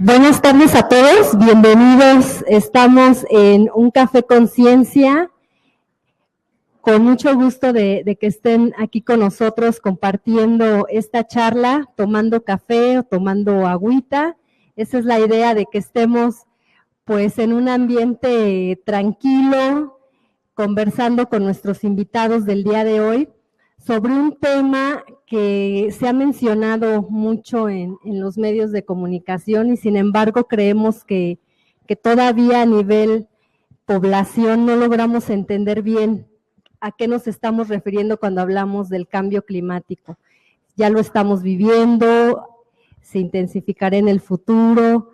Buenas tardes a todos, bienvenidos. Estamos en Un Café Conciencia, con mucho gusto de que estén aquí con nosotros compartiendo esta charla, tomando café o tomando agüita. Esa es la idea, de que estemos pues en un ambiente tranquilo, conversando con nuestros invitados del día de hoy sobre un tema que se ha mencionado mucho en los medios de comunicación y sin embargo creemos que todavía a nivel población no logramos entender bien a qué nos estamos refiriendo cuando hablamos del cambio climático. Ya lo estamos viviendo, se intensificará en el futuro,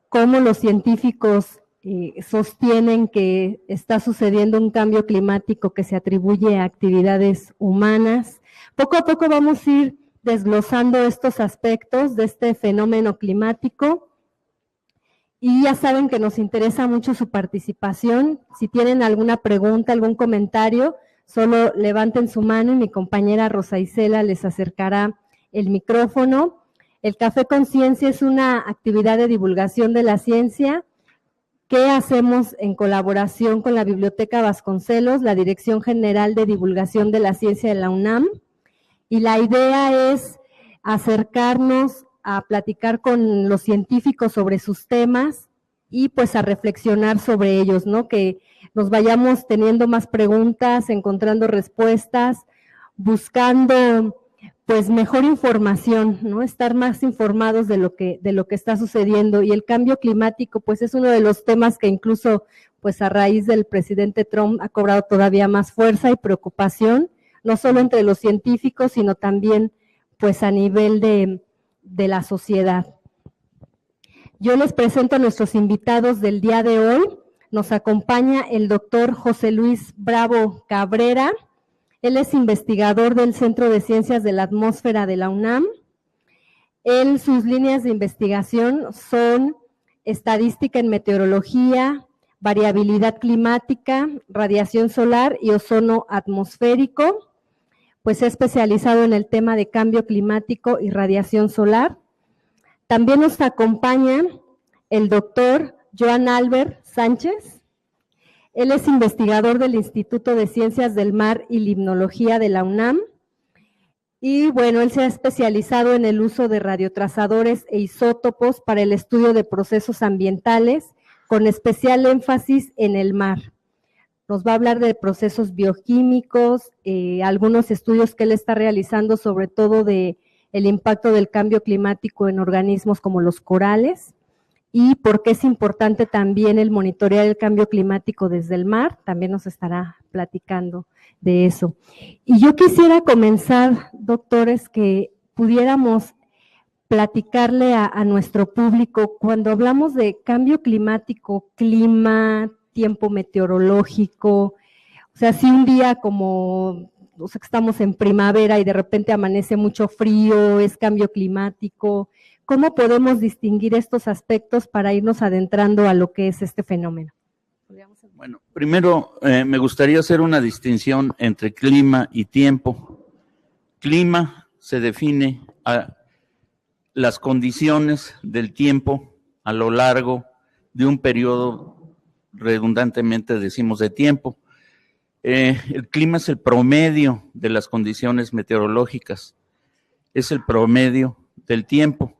cómo los científicos sostienen que está sucediendo un cambio climático que se atribuye a actividades humanas. Poco a poco vamos a ir desglosando estos aspectos de este fenómeno climático y ya saben que nos interesa mucho su participación. Si tienen alguna pregunta, algún comentario, solo levanten su mano y mi compañera Rosa Isela les acercará el micrófono. El Café Conciencia es una actividad de divulgación de la ciencia que hacemos en colaboración con la Biblioteca Vasconcelos, la Dirección General de Divulgación de la Ciencia de la UNAM, y la idea es acercarnos a platicar con los científicos sobre sus temas y pues a reflexionar sobre ellos, ¿no? Que nos vayamos teniendo más preguntas, encontrando respuestas, buscando pues mejor información, ¿no? Estar más informados de lo que está sucediendo. Y el cambio climático pues es uno de los temas que incluso pues a raíz del presidente Trump ha cobrado todavía más fuerza y preocupación, no solo entre los científicos, sino también pues a nivel de la sociedad. Yo les presento a nuestros invitados del día de hoy. Nos acompaña el doctor José Luis Bravo Cabrera. Él es investigador del Centro de Ciencias de la Atmósfera de la UNAM. Sus líneas de investigación son estadística en meteorología, variabilidad climática, radiación solar y ozono atmosférico. Pues es especializado en el tema de cambio climático y radiación solar. También nos acompaña el doctor Joan Albert Sánchez. Él es investigador del Instituto de Ciencias del Mar y Limnología de la UNAM. Y bueno, él se ha especializado en el uso de radiotrazadores e isótopos para el estudio de procesos ambientales, con especial énfasis en el mar. Nos va a hablar de procesos bioquímicos, algunos estudios que él está realizando, sobre todo de el impacto del cambio climático en organismos como los corales, y por qué es importante también el monitorear el cambio climático desde el mar. También nos estará platicando de eso. Y yo quisiera comenzar, doctores, que pudiéramos platicarle a nuestro público, cuando hablamos de cambio climático, clima, tiempo meteorológico, o sea, si un día como, o sea, que estamos en primavera y de repente amanece mucho frío, es cambio climático, ¿cómo podemos distinguir estos aspectos para irnos adentrando a lo que es este fenómeno? Bueno, primero me gustaría hacer una distinción entre clima y tiempo. Clima se define a las condiciones del tiempo a lo largo de un periodo, redundantemente decimos, de tiempo. El clima es el promedio de las condiciones meteorológicas, es el promedio del tiempo.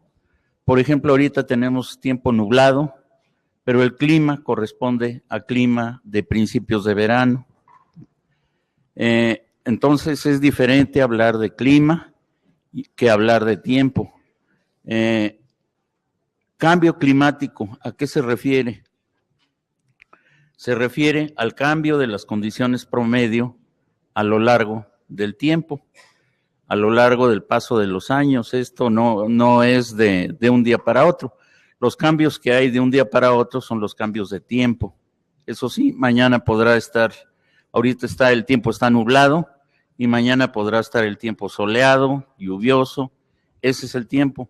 Por ejemplo, ahorita tenemos tiempo nublado, pero el clima corresponde a clima de principios de verano. Entonces es diferente hablar de clima que hablar de tiempo. Cambio climático, ¿a qué se refiere? Se refiere al cambio de las condiciones promedio a lo largo del tiempo, a lo largo del paso de los años. Esto no es de un día para otro. Los cambios que hay de un día para otro son los cambios de tiempo. Eso sí, mañana podrá estar, ahorita el tiempo está nublado y mañana podrá estar el tiempo soleado, lluvioso. Ese es el tiempo.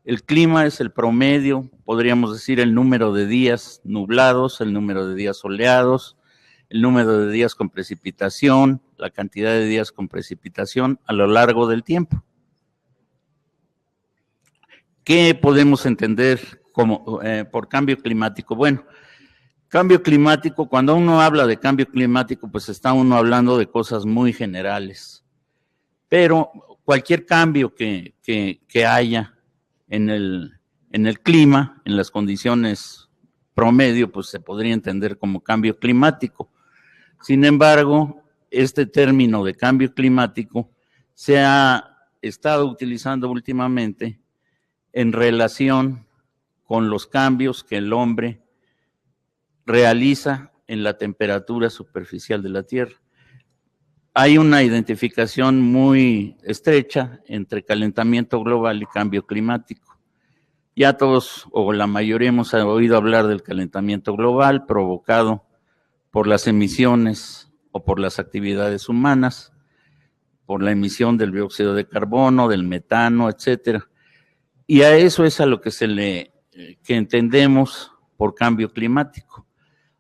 El clima es el promedio, podríamos decir el número de días nublados, el número de días soleados, el número de días con precipitación, la cantidad de días con precipitación a lo largo del tiempo. ¿Qué podemos entender por cambio climático? Bueno, cambio climático, cuando uno habla de cambio climático, pues está uno hablando de cosas muy generales. Pero cualquier cambio que haya en el clima, en las condiciones promedio, pues se podría entender como cambio climático. Sin embargo, este término de cambio climático se ha estado utilizando últimamente en relación con los cambios que el hombre realiza en la temperatura superficial de la Tierra. Hay una identificación muy estrecha entre calentamiento global y cambio climático. Ya todos, o la mayoría, hemos oído hablar del calentamiento global provocado por las emisiones o por las actividades humanas, por la emisión del dióxido de carbono, del metano, etcétera. Y a eso es a lo que que entendemos por cambio climático.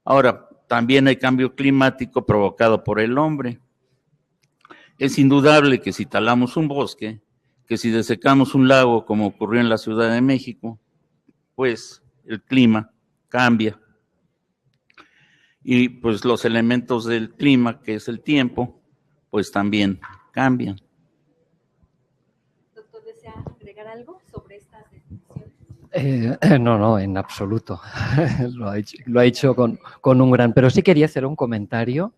Ahora, también hay cambio climático provocado por el hombre. Es indudable que si talamos un bosque, que si desecamos un lago, como ocurrió en la Ciudad de México, pues el clima cambia. Y pues los elementos del clima, que es el tiempo, pues también cambian. Doctor, ¿desea agregar algo sobre estas definiciones? No, en absoluto. Lo ha hecho con un gran... Pero sí quería hacer un comentario.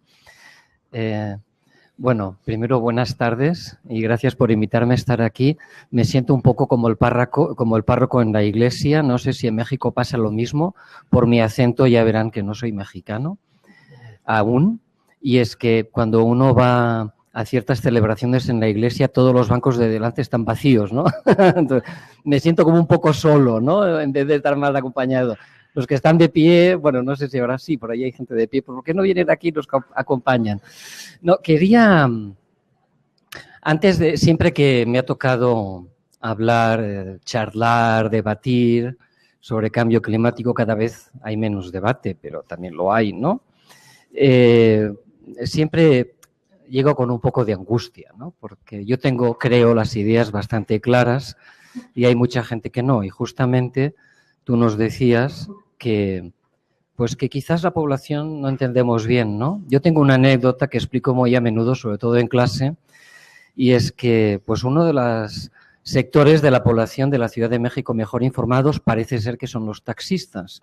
Bueno, primero, buenas tardes y gracias por invitarme a estar aquí. Me siento un poco como el párroco en la iglesia. No sé si en México pasa lo mismo. Por mi acento ya verán que no soy mexicano aún. Y es que cuando uno va a ciertas celebraciones en la iglesia, todos los bancos de delante están vacíos, ¿no? Entonces, me siento como un poco solo, ¿no? En vez de estar mal acompañado. Los que están de pie, bueno, no sé si ahora sí, por ahí hay gente de pie, ¿por qué no vienen aquí y nos acompañan? No, quería, siempre que me ha tocado hablar, charlar, debatir sobre cambio climático, cada vez hay menos debate, pero también lo hay, ¿no? Siempre llego con un poco de angustia, ¿no? Porque yo creo las ideas bastante claras y hay mucha gente que no, y justamente tú nos decías que quizás la población no entendemos bien, ¿no? Yo tengo una anécdota que explico muy a menudo, sobre todo en clase, y es que pues uno de los sectores de la población de la Ciudad de México mejor informados parece ser que son los taxistas,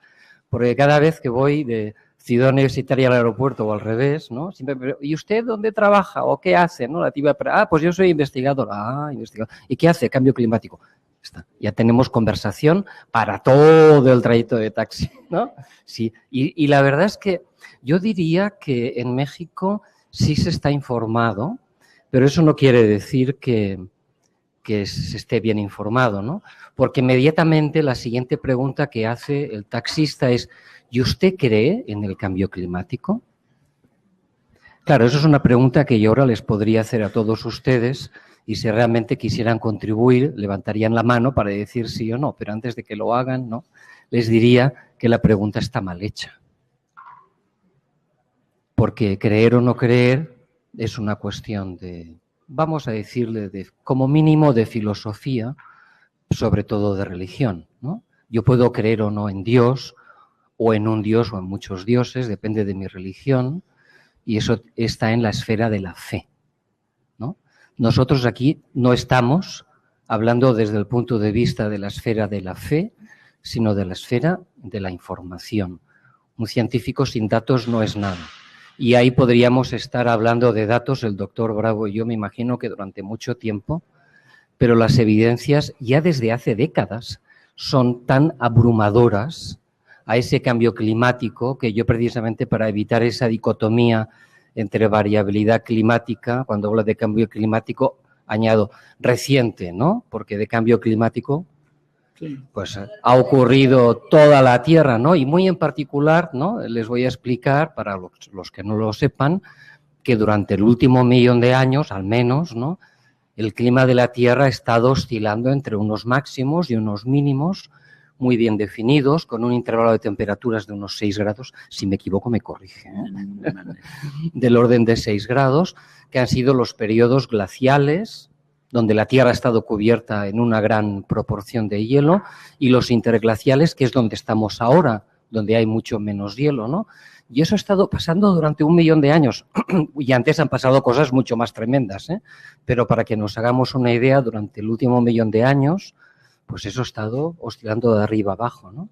porque cada vez que voy de Ciudad Universitaria al aeropuerto o al revés, ¿no? Siempre me pregunto, ¿y usted dónde trabaja o qué hace? ¿No? Pues yo soy investigador. Investigador. ¿Y qué hace? Cambio climático. Está. Ya tenemos conversación para todo el trayecto de taxi, ¿no? Sí. Y la verdad es que yo diría que en México sí se está informado, pero eso no quiere decir que se esté bien informado, ¿no? Porque inmediatamente la siguiente pregunta que hace el taxista es, ¿y usted cree en el cambio climático? Claro, eso es una pregunta que yo ahora les podría hacer a todos ustedes y si realmente quisieran contribuir, levantarían la mano para decir sí o no, pero antes de que lo hagan, ¿no? Les diría que la pregunta está mal hecha. Porque creer o no creer es una cuestión de, vamos a decirle, como mínimo de filosofía, sobre todo de religión, ¿no? Yo puedo creer o no en Dios, o en un Dios o en muchos dioses, depende de mi religión, y eso está en la esfera de la fe, ¿no? Nosotros aquí no estamos hablando desde el punto de vista de la esfera de la fe, sino de la esfera de la información. Un científico sin datos no es nada. Y ahí podríamos estar hablando de datos, el doctor Bravo y yo me imagino que durante mucho tiempo, pero las evidencias ya desde hace décadas son tan abrumadoras a ese cambio climático que yo precisamente para evitar esa dicotomía entre variabilidad climática, cuando hablo de cambio climático, añado reciente, ¿no? Porque de cambio climático pues ha ocurrido toda la Tierra, ¿no? Y muy en particular, ¿no? Les voy a explicar, para los que no lo sepan, que durante el último 1.000.000 de años, al menos, ¿no? El clima de la Tierra ha estado oscilando entre unos máximos y unos mínimos muy bien definidos, con un intervalo de temperaturas de unos 6 grados, si me equivoco me corrige, del orden de 6 grados, que han sido los periodos glaciales donde la Tierra ha estado cubierta en una gran proporción de hielo, y los interglaciales, que es donde estamos ahora, donde hay mucho menos hielo, ¿no? Y eso ha estado pasando durante 1 millón de años. Y antes han pasado cosas mucho más tremendas, ¿eh? Pero para que nos hagamos una idea, durante el último 1 millón de años, pues eso ha estado oscilando de arriba abajo, ¿no?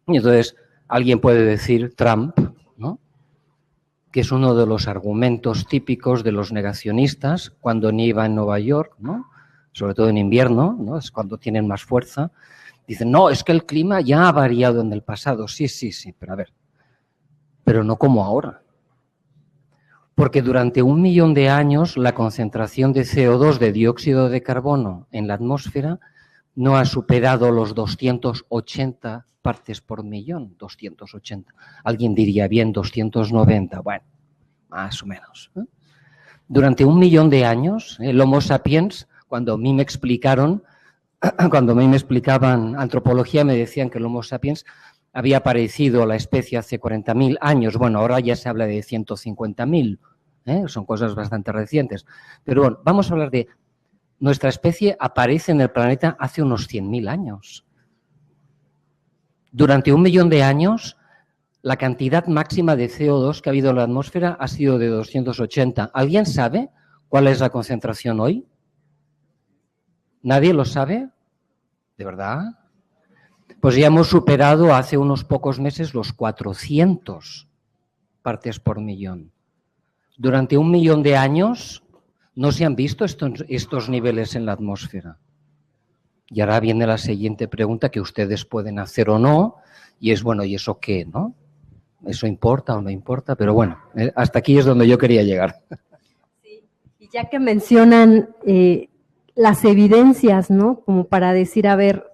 Y entonces alguien puede decir, Trump, ¿no?, que es uno de los argumentos típicos de los negacionistas cuando nieva en Nueva York, ¿no?, sobre todo en invierno, ¿no?, es cuando tienen más fuerza. Dicen, no, es que el clima ya ha variado en el pasado. Sí, pero a ver, pero no como ahora. Porque durante 1 millón de años la concentración de CO2, de dióxido de carbono, en la atmósfera no ha superado los 280 partes por millón, 280. Alguien diría, bien, 290, bueno, más o menos, ¿eh? Durante 1 millón de años, el Homo sapiens, cuando a mí me explicaban antropología, me decían que el Homo sapiens había aparecido la especie hace 40.000 años. Bueno, ahora ya se habla de 150.000, ¿eh? Son cosas bastante recientes. Pero bueno, vamos a hablar de nuestra especie aparece en el planeta hace unos 100.000 años. Durante 1 millón de años, la cantidad máxima de CO2 que ha habido en la atmósfera ha sido de 280. ¿Alguien sabe cuál es la concentración hoy? ¿Nadie lo sabe? ¿De verdad? Pues ya hemos superado hace unos pocos meses los 400 partes por millón. Durante 1 millón de años no se han visto estos niveles en la atmósfera. Y ahora viene la siguiente pregunta que ustedes pueden hacer o no, y es, bueno, ¿y eso qué, no? ¿Eso importa o no importa? Pero bueno, hasta aquí es donde yo quería llegar. Sí, y ya que mencionan las evidencias, ¿no?, como para decir, a ver,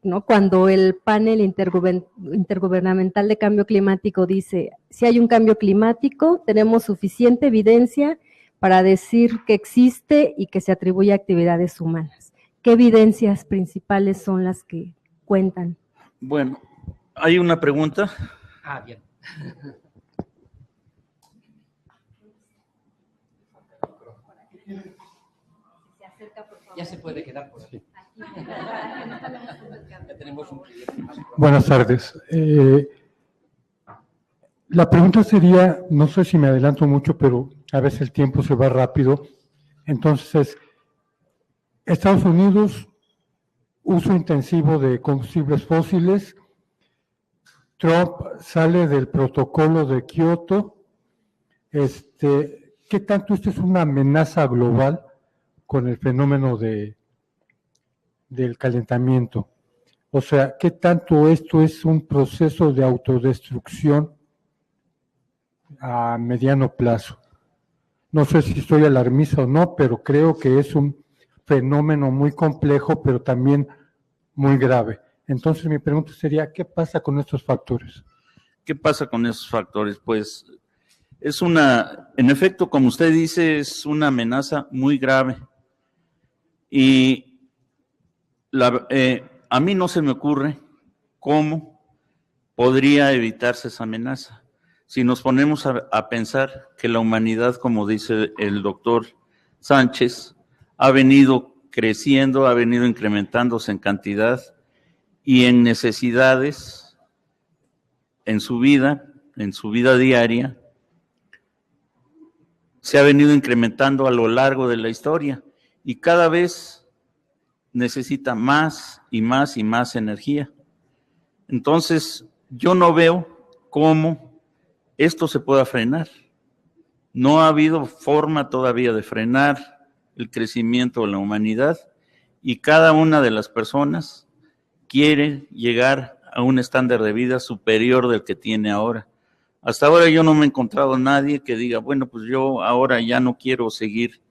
¿no?, cuando el panel intergubernamental de cambio climático dice, si hay un cambio climático, tenemos suficiente evidencia para decir que existe y que se atribuye a actividades humanas. ¿Qué evidencias principales son las que cuentan? Bueno, hay una pregunta. Bien. Ya se puede quedar por aquí. Buenas tardes. La pregunta sería, no sé si me adelanto mucho, pero a veces el tiempo se va rápido. Entonces, Estados Unidos, uso intensivo de combustibles fósiles. Trump sale del protocolo de Kioto. ¿Qué tanto esto es una amenaza global con el fenómeno del calentamiento? O sea, ¿qué tanto esto es un proceso de autodestrucción a mediano plazo? No sé si estoy alarmista o no, pero creo que es un fenómeno muy complejo, pero también muy grave. Entonces mi pregunta sería, ¿qué pasa con estos factores? ¿Qué pasa con esos factores? Pues en efecto, como usted dice, es una amenaza muy grave. Y a mí no se me ocurre cómo podría evitarse esa amenaza. Si nos ponemos a pensar que la humanidad, como dice el doctor Sánchez, ha venido creciendo, ha venido incrementándose en cantidad y en necesidades en su vida diaria, se ha venido incrementando a lo largo de la historia y cada vez necesita más y más y más energía. Entonces, yo no veo cómo esto se pueda frenar. No ha habido forma todavía de frenar el crecimiento de la humanidad y cada una de las personas quiere llegar a un estándar de vida superior del que tiene ahora. Hasta ahora yo no me he encontrado nadie que diga, bueno, pues yo ahora ya no quiero seguir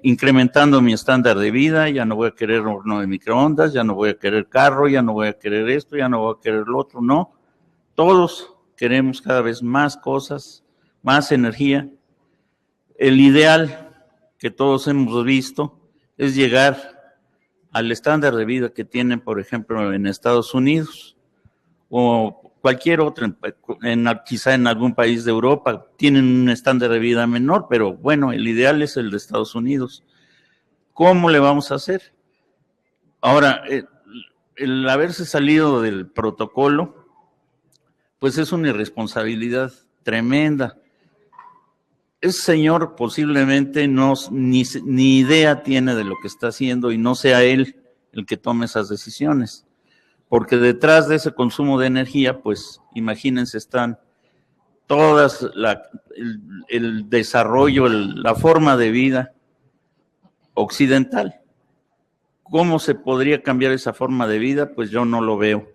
incrementando mi estándar de vida, ya no voy a querer horno de microondas, ya no voy a querer carro, ya no voy a querer esto, ya no voy a querer lo otro. No, todos queremos cada vez más cosas, más energía. El ideal que todos hemos visto es llegar al estándar de vida que tienen, por ejemplo, en Estados Unidos o cualquier otro, quizá en algún país de Europa, tienen un estándar de vida menor, pero bueno, el ideal es el de Estados Unidos. ¿Cómo le vamos a hacer? Ahora, el haberse salido del protocolo, pues es una irresponsabilidad tremenda. Ese señor posiblemente ni idea tiene de lo que está haciendo y no sea él el que tome esas decisiones. Porque detrás de ese consumo de energía, pues imagínense, están todas el desarrollo, la forma de vida occidental. ¿Cómo se podría cambiar esa forma de vida? Pues yo no lo veo.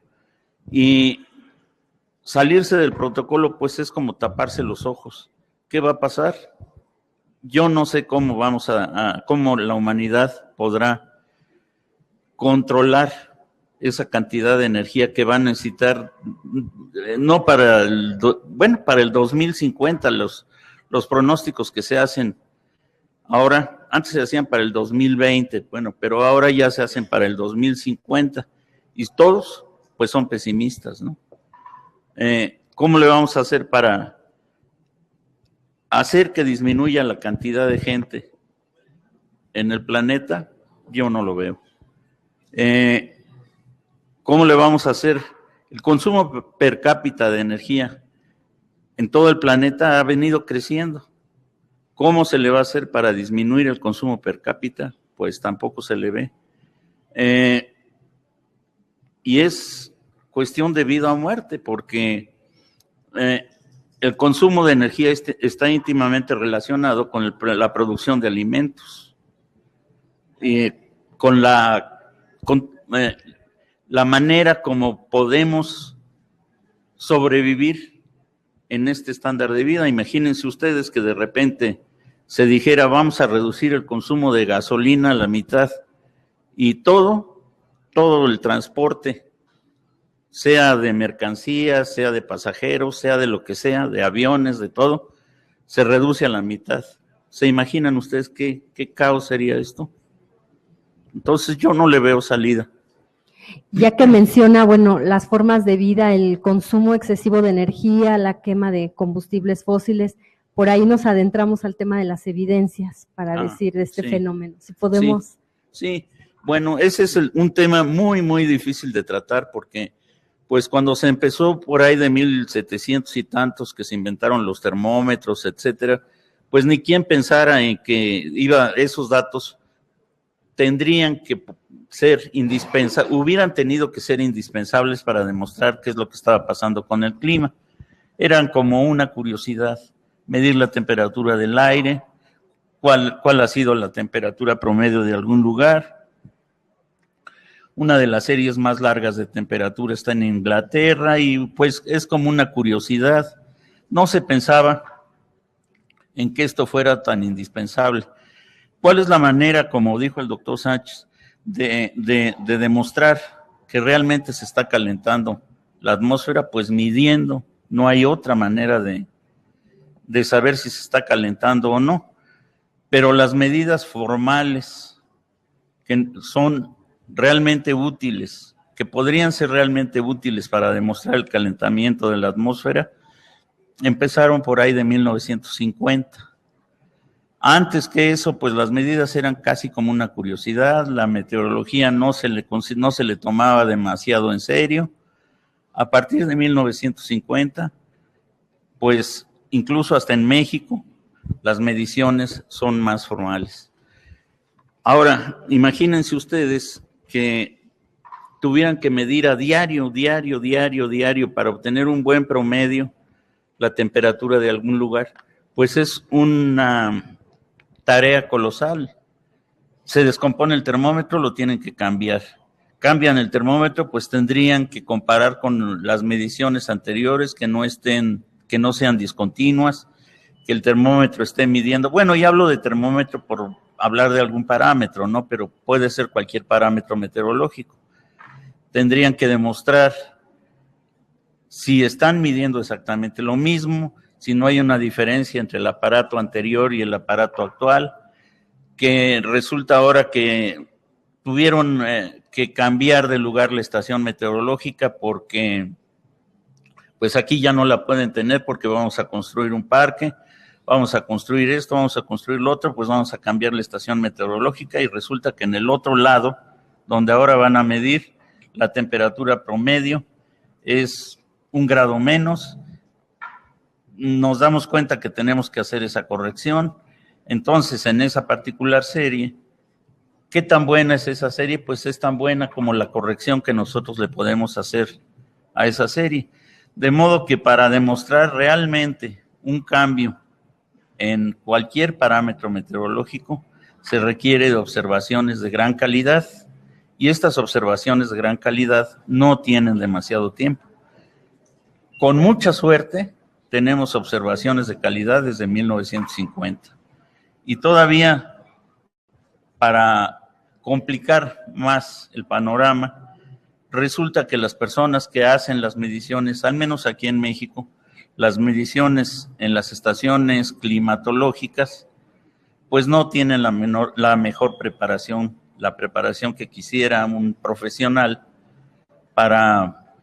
Y salirse del protocolo, pues es como taparse los ojos. ¿Qué va a pasar? Yo no sé cómo cómo la humanidad podrá controlar esa cantidad de energía que va a necesitar, no para para el 2050, los pronósticos que se hacen ahora, antes se hacían para el 2020, bueno, pero ahora ya se hacen para el 2050, y todos, pues son pesimistas, ¿no? ¿Cómo le vamos a hacer para hacer que disminuya la cantidad de gente en el planeta? Yo no lo veo. ¿Cómo le vamos a hacer? El consumo per cápita de energía en todo el planeta ha venido creciendo. ¿Cómo se le va a hacer para disminuir el consumo per cápita? Pues tampoco se le ve. Y es cuestión de vida o muerte, porque el consumo de energía está íntimamente relacionado con la producción de alimentos, y con la manera como podemos sobrevivir en este estándar de vida. Imagínense ustedes que de repente se dijera, vamos a reducir el consumo de gasolina a la mitad, y todo el transporte, sea de mercancías, sea de pasajeros, sea de lo que sea, de aviones, de todo, se reduce a la mitad. ¿Se imaginan ustedes qué caos sería esto? Entonces yo no le veo salida. Ya que menciona, bueno, las formas de vida, el consumo excesivo de energía, la quema de combustibles fósiles, por ahí nos adentramos al tema de las evidencias para decir de este fenómeno. Si podemos. Sí, bueno, ese es un tema muy, muy difícil de tratar, porque pues cuando se empezó por ahí de 1700 y tantos que se inventaron los termómetros, etcétera, pues ni quien pensara en que esos datos tendrían que ser hubieran tenido que ser indispensables para demostrar qué es lo que estaba pasando con el clima. Eran como una curiosidad, medir la temperatura del aire, cuál ha sido la temperatura promedio de algún lugar. Una de las series más largas de temperatura está en Inglaterra y pues es como una curiosidad. No se pensaba en que esto fuera tan indispensable. ¿Cuál es la manera, como dijo el doctor Sánchez, de demostrar que realmente se está calentando la atmósfera? Pues midiendo. No hay otra manera de saber si se está calentando o no. Pero las medidas formales que son realmente útiles, que podrían ser realmente útiles para demostrar el calentamiento de la atmósfera, empezaron por ahí de 1950. Antes que eso, pues las medidas eran casi como una curiosidad, la meteorología no se le tomaba demasiado en serio. A partir de 1950, pues incluso hasta en México, las mediciones son más formales. Ahora, imagínense ustedes que tuvieran que medir a diario para obtener un buen promedio la temperatura de algún lugar, pues es una tarea colosal. Se descompone el termómetro, lo tienen que cambiar. Cambian el termómetro, pues tendrían que comparar con las mediciones anteriores, que no sean discontinuas, que el termómetro esté midiendo. Bueno, ya hablo de termómetro por hablar de algún parámetro, ¿no? Pero puede ser cualquier parámetro meteorológico. Tendrían que demostrar si están midiendo exactamente lo mismo, si no hay una diferencia entre el aparato anterior y el aparato actual, que resulta ahora que tuvieron que cambiar de lugar la estación meteorológica porque pues aquí ya no la pueden tener porque vamos a construir un parque. vamos a construir esto, vamos a construir lo otro, pues vamos a cambiar la estación meteorológica y resulta que en el otro lado, donde ahora van a medir la temperatura promedio, es 1 grado menos. Nos damos cuenta que tenemos que hacer esa corrección. Entonces, en esa particular serie, ¿qué tan buena es esa serie? Pues es tan buena como la corrección que nosotros le podemos hacer a esa serie. De modo que para demostrar realmente un cambio en cualquier parámetro meteorológico, se requiere de observaciones de gran calidad, y estas observaciones de gran calidad no tienen demasiado tiempo. Con mucha suerte, tenemos observaciones de calidad desde 1950. Y todavía, para complicar más el panorama, resulta que las personas que hacen las mediciones, al menos aquí en México, las mediciones en las estaciones climatológicas, pues no tienen la mejor preparación, la preparación que quisiera un profesional para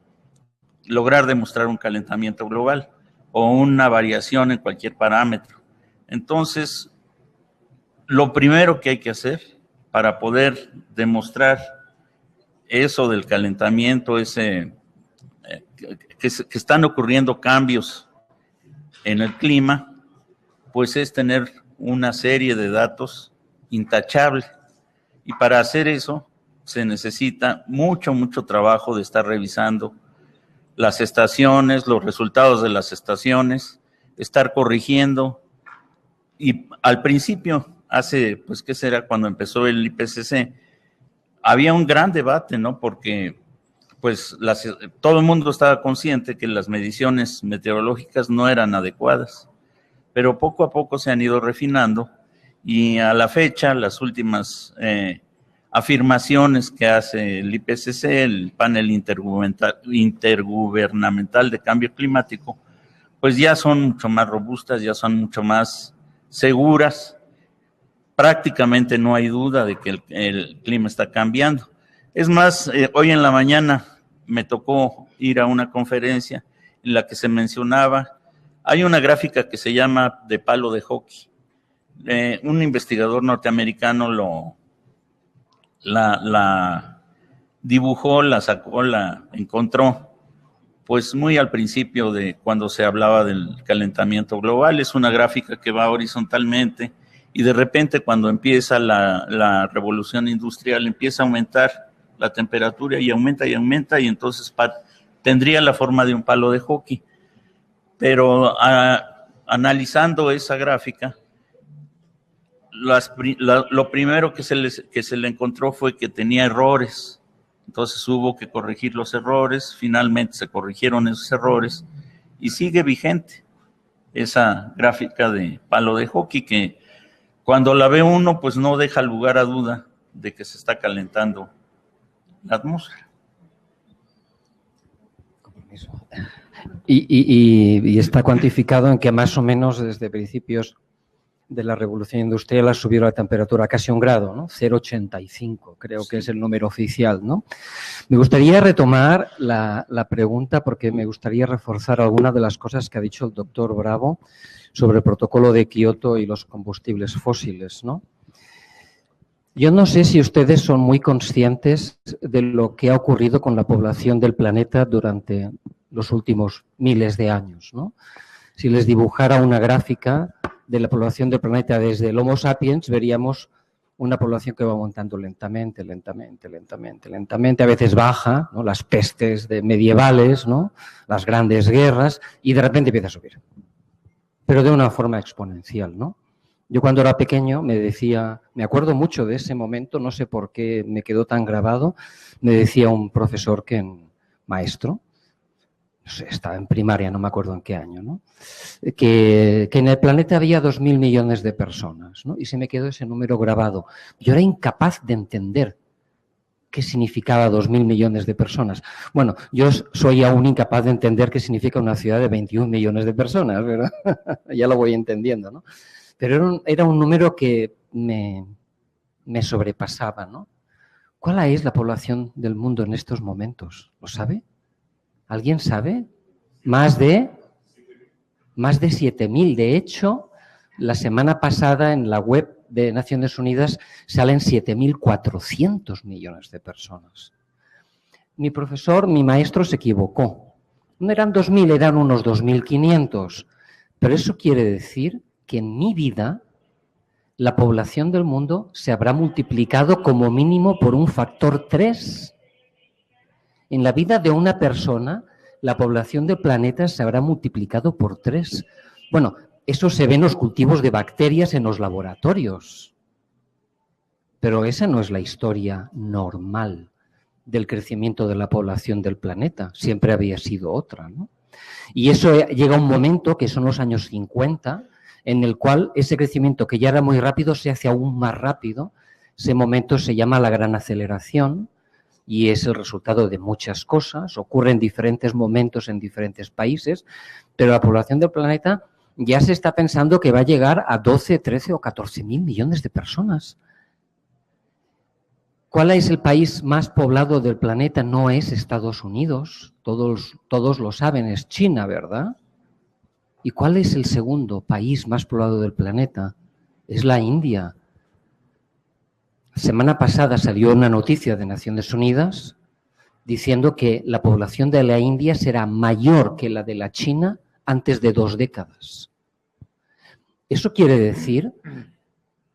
lograr demostrar un calentamiento global o una variación en cualquier parámetro. Entonces, lo primero que hay que hacer para poder demostrar eso del calentamiento, que están ocurriendo cambios en el clima, pues es tener una serie de datos intachable. Y para hacer eso se necesita mucho trabajo de estar revisando las estaciones, los resultados de las estaciones, estar corrigiendo. Y al principio, pues, ¿qué será? Cuando empezó el IPCC, había un gran debate, ¿no? Porque pues todo el mundo estaba consciente que las mediciones meteorológicas no eran adecuadas, pero poco a poco se han ido refinando, y a la fecha las últimas afirmaciones que hace el IPCC, el panel intergubernamental de cambio climático, pues ya son mucho más robustas, ya son mucho más seguras. Prácticamente no hay duda de que el clima está cambiando. Es más, hoy en la mañana me tocó ir a una conferencia en la que se mencionaba, hay una gráfica que se llama de palo de hockey. Un investigador norteamericano la dibujó, la sacó, la encontró, pues muy al principio de cuando se hablaba del calentamiento global. Es una gráfica que va horizontalmente, y de repente cuando empieza la revolución industrial empieza a aumentar la temperatura y aumenta, y entonces tendría la forma de un palo de hockey. Pero analizando esa gráfica, lo primero que se le encontró fue que tenía errores. Entonces hubo que corregir los errores, finalmente se corrigieron esos errores y sigue vigente esa gráfica de palo de hockey, que cuando la ve uno, pues no deja lugar a duda de que se está calentando la atmósfera. Y está cuantificado en que más o menos desde principios de la revolución industrial ha subido la temperatura casi 1 grado, ¿no? 0,85 creo que es el número oficial, ¿no? Me gustaría retomar la pregunta, porque me gustaría reforzar algunas de las cosas que ha dicho el doctor Bravo sobre el protocolo de Kioto y los combustibles fósiles, ¿no? Yo no sé si ustedes son muy conscientes de lo que ha ocurrido con la población del planeta durante los últimos miles de años, ¿no? Si les dibujara una gráfica de la población del planeta desde el Homo sapiens, veríamos una población que va aumentando lentamente, a veces baja, ¿no? Las pestes medievales, ¿no? Las grandes guerras, y de repente empieza a subir, pero de una forma exponencial, ¿no? Yo cuando era pequeño me acuerdo mucho de ese momento, no sé por qué me quedó tan grabado, me decía un profesor maestro, no sé, estaba en primaria, no me acuerdo en qué año, ¿no? Que en el planeta había 2.000 millones de personas, ¿no? Y se me quedó ese número grabado. Yo era incapaz de entender qué significaba 2.000 millones de personas. Bueno, yo soy aún incapaz de entender qué significa una ciudad de 21 millones de personas, ¿verdad? Ya lo voy entendiendo, ¿no? Pero era un número que me sobrepasaba, ¿no? ¿Cuál es la población del mundo en estos momentos? ¿Lo sabe? ¿Alguien sabe? Más de 7.000. De hecho, La semana pasada en la web de Naciones Unidas salen 7.400 millones de personas. Mi profesor, mi maestro se equivocó. No eran 2.000, eran unos 2.500. Pero eso quiere decir que en mi vida la población del mundo se habrá multiplicado como mínimo por un factor 3. En la vida de una persona, la población del planeta se habrá multiplicado por 3. Bueno, eso se ve en los cultivos de bacterias en los laboratorios. Pero esa no es la historia normal del crecimiento de la población del planeta. Siempre había sido otra, ¿no? Y eso llega a un momento, que son los años 50, en el cual ese crecimiento que ya era muy rápido se hace aún más rápido. Ese momento se llama la gran aceleración y es el resultado de muchas cosas. Ocurre en diferentes momentos en diferentes países, pero la población del planeta ya se está pensando que va a llegar a 12, 13 o 14.000 millones de personas. ¿Cuál es el país más poblado del planeta? No es Estados Unidos, todos lo saben, es China, ¿verdad? ¿Y cuál es el segundo país más poblado del planeta? Es la India. La semana pasada salió una noticia de Naciones Unidas diciendo que la población de la India será mayor que la de la China antes de 2 décadas. Eso quiere decir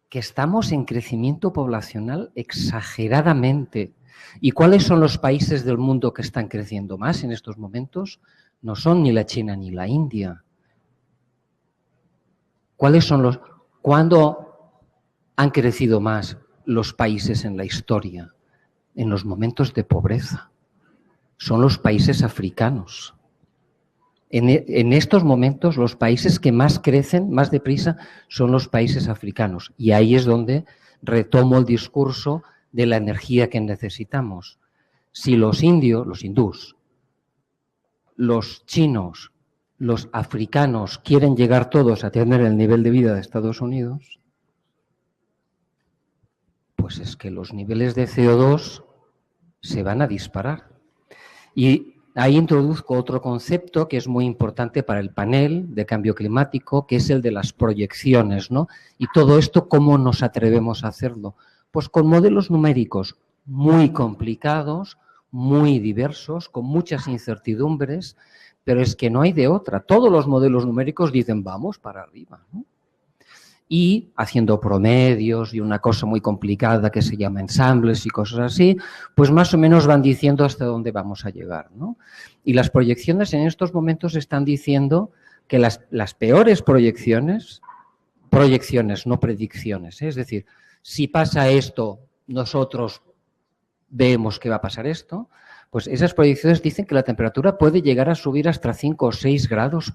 que estamos en crecimiento poblacional exageradamente. ¿Y cuáles son los países del mundo que están creciendo más en estos momentos? No son ni la China ni la India. ¿Cuándo han crecido más los países en la historia? En los momentos de pobreza. Son los países africanos. En estos momentos, los países que más crecen, más deprisa, son los países africanos. Y ahí es donde retomo el discurso de la energía que necesitamos. Si los hindús, los chinos, los africanos quieren llegar todos a tener el nivel de vida de Estados Unidos, pues es que los niveles de CO2 se van a disparar. Y ahí introduzco otro concepto que es muy importante para el panel de cambio climático, que es el de las proyecciones, ¿no? Y todo esto, ¿cómo nos atrevemos a hacerlo? Pues con modelos numéricos muy complicados, muy diversos, con muchas incertidumbres, pero es que no hay de otra. Todos los modelos numéricos dicen vamos para arriba, ¿no? Y haciendo promedios y una cosa muy complicada que se llama ensambles y cosas así, pues más o menos van diciendo hasta dónde vamos a llegar, ¿no? Y las proyecciones en estos momentos están diciendo que las peores proyecciones, no predicciones, ¿eh? Es decir, si pasa esto, nosotros vemos que va a pasar esto, pues esas proyecciones dicen que la temperatura puede llegar a subir hasta 5 o 6 grados,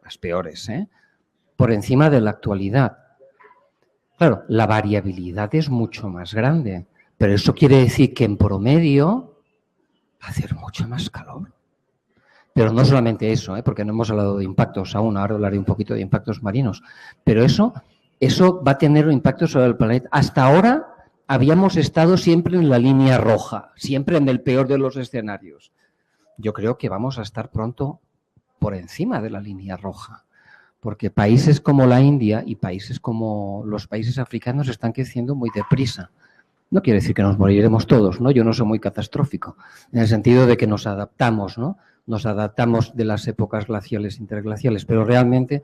las peores, por encima de la actualidad. Claro, la variabilidad es mucho más grande, pero eso quiere decir que en promedio va a hacer mucho más calor. Pero no solamente eso, porque no hemos hablado de impactos aún, ahora hablaré un poquito de impactos marinos, pero eso va a tener un impacto sobre el planeta. Hasta ahora habíamos estado siempre en la línea roja, siempre en el peor de los escenarios. Yo creo que vamos a estar pronto por encima de la línea roja. Porque países como la India y países como los países africanos están creciendo muy deprisa. No quiere decir que nos moriremos todos, ¿no? Yo no soy muy catastrófico, en el sentido de que nos adaptamos, ¿no? Nos adaptamos de las épocas glaciales, interglaciales, pero realmente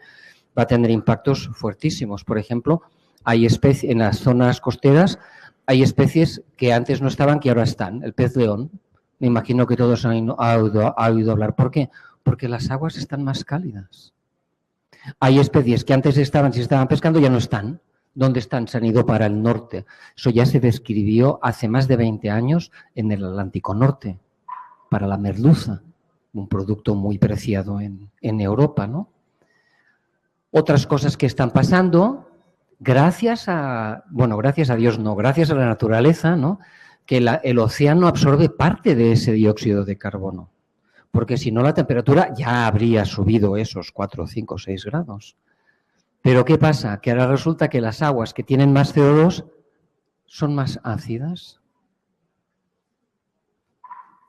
va a tener impactos fuertísimos. Por ejemplo, hay especies en las zonas costeras, hay especies que antes no estaban, que ahora están. El pez león, me imagino que todos han oído hablar. ¿Por qué? Porque las aguas están más cálidas. Hay especies que antes estaban, si estaban pescando, ya no están. ¿Dónde están? Se han ido para el norte. Eso ya se describió hace más de 20 años en el Atlántico Norte, para la merluza, un producto muy preciado en Europa, ¿no? Otras cosas que están pasando, gracias a Dios no, gracias a la naturaleza, ¿no? Que el océano absorbe parte de ese dióxido de carbono. Porque si no la temperatura ya habría subido esos 4, 5, 6 grados. Pero ¿qué pasa? Que ahora resulta que las aguas que tienen más CO2 son más ácidas.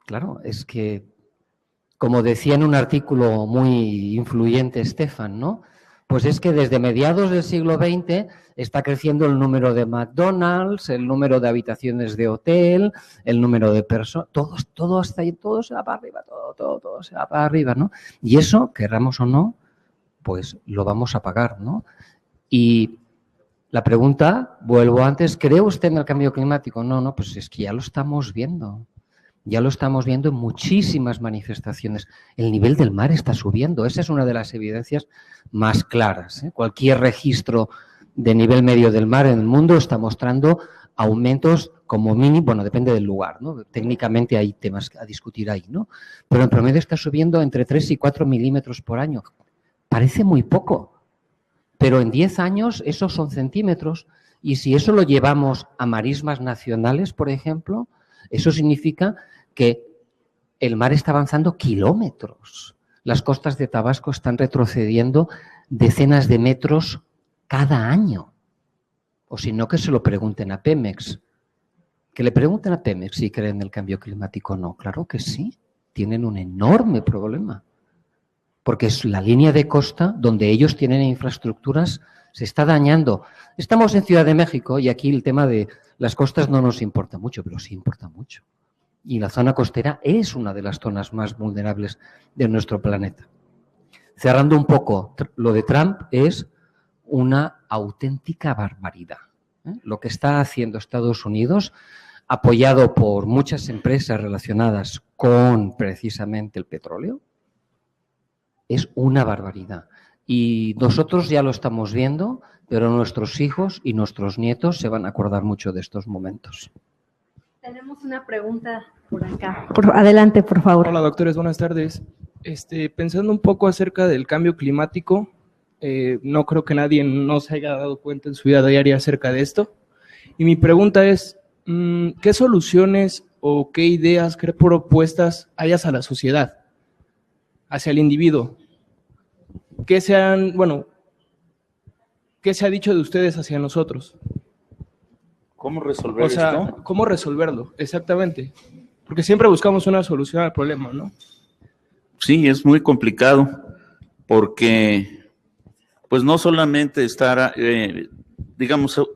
Claro, es que, como decía en un artículo muy influyente Stefan, ¿no? Pues es que desde mediados del siglo XX está creciendo el número de McDonald's, el número de habitaciones de hotel, el número de personas, todo se va para arriba, todo se va para arriba, ¿no? Y eso, querramos o no, pues lo vamos a pagar, ¿no? Y la pregunta, vuelvo antes, ¿cree usted en el cambio climático? No, pues es que ya lo estamos viendo. Ya lo estamos viendo en muchísimas manifestaciones. El nivel del mar está subiendo. Esa es una de las evidencias más claras, ¿eh? Cualquier registro de nivel medio del mar en el mundo está mostrando aumentos como mínimo, bueno, depende del lugar, ¿no? Técnicamente hay temas a discutir ahí, ¿no? Pero en promedio está subiendo entre 3 y 4 milímetros por año. Parece muy poco, pero en 10 años esos son centímetros y si eso lo llevamos a marismas nacionales, por ejemplo, eso significa que el mar está avanzando kilómetros. Las costas de Tabasco están retrocediendo decenas de metros cada año. O si no, que se lo pregunten a Pemex. Que le pregunten a Pemex si creen en el cambio climático o no. Claro que sí. Tienen un enorme problema. Porque es la línea de costa donde ellos tienen infraestructuras, se está dañando. Estamos en Ciudad de México y aquí el tema de las costas no nos importa mucho, pero sí importa mucho. Y la zona costera es una de las zonas más vulnerables de nuestro planeta. Cerrando un poco, lo de Trump es una auténtica barbaridad, ¿eh? Lo que está haciendo Estados Unidos, apoyado por muchas empresas relacionadas con precisamente el petróleo, es una barbaridad. Y nosotros ya lo estamos viendo, pero nuestros hijos y nuestros nietos se van a acordar mucho de estos momentos. Tenemos una pregunta por acá. Adelante, por favor. Hola, doctores, buenas tardes. Pensando un poco acerca del cambio climático, no creo que nadie no se haya dado cuenta en su vida diaria acerca de esto. Y mi pregunta es, ¿qué soluciones o qué ideas, qué propuestas hayas a la sociedad, hacia el individuo? ¿Qué se ha dicho de ustedes hacia nosotros? ¿Cómo resolver esto? ¿Cómo resolverlo? Exactamente. Porque siempre buscamos una solución al problema, ¿no? Sí, es muy complicado porque, pues no solamente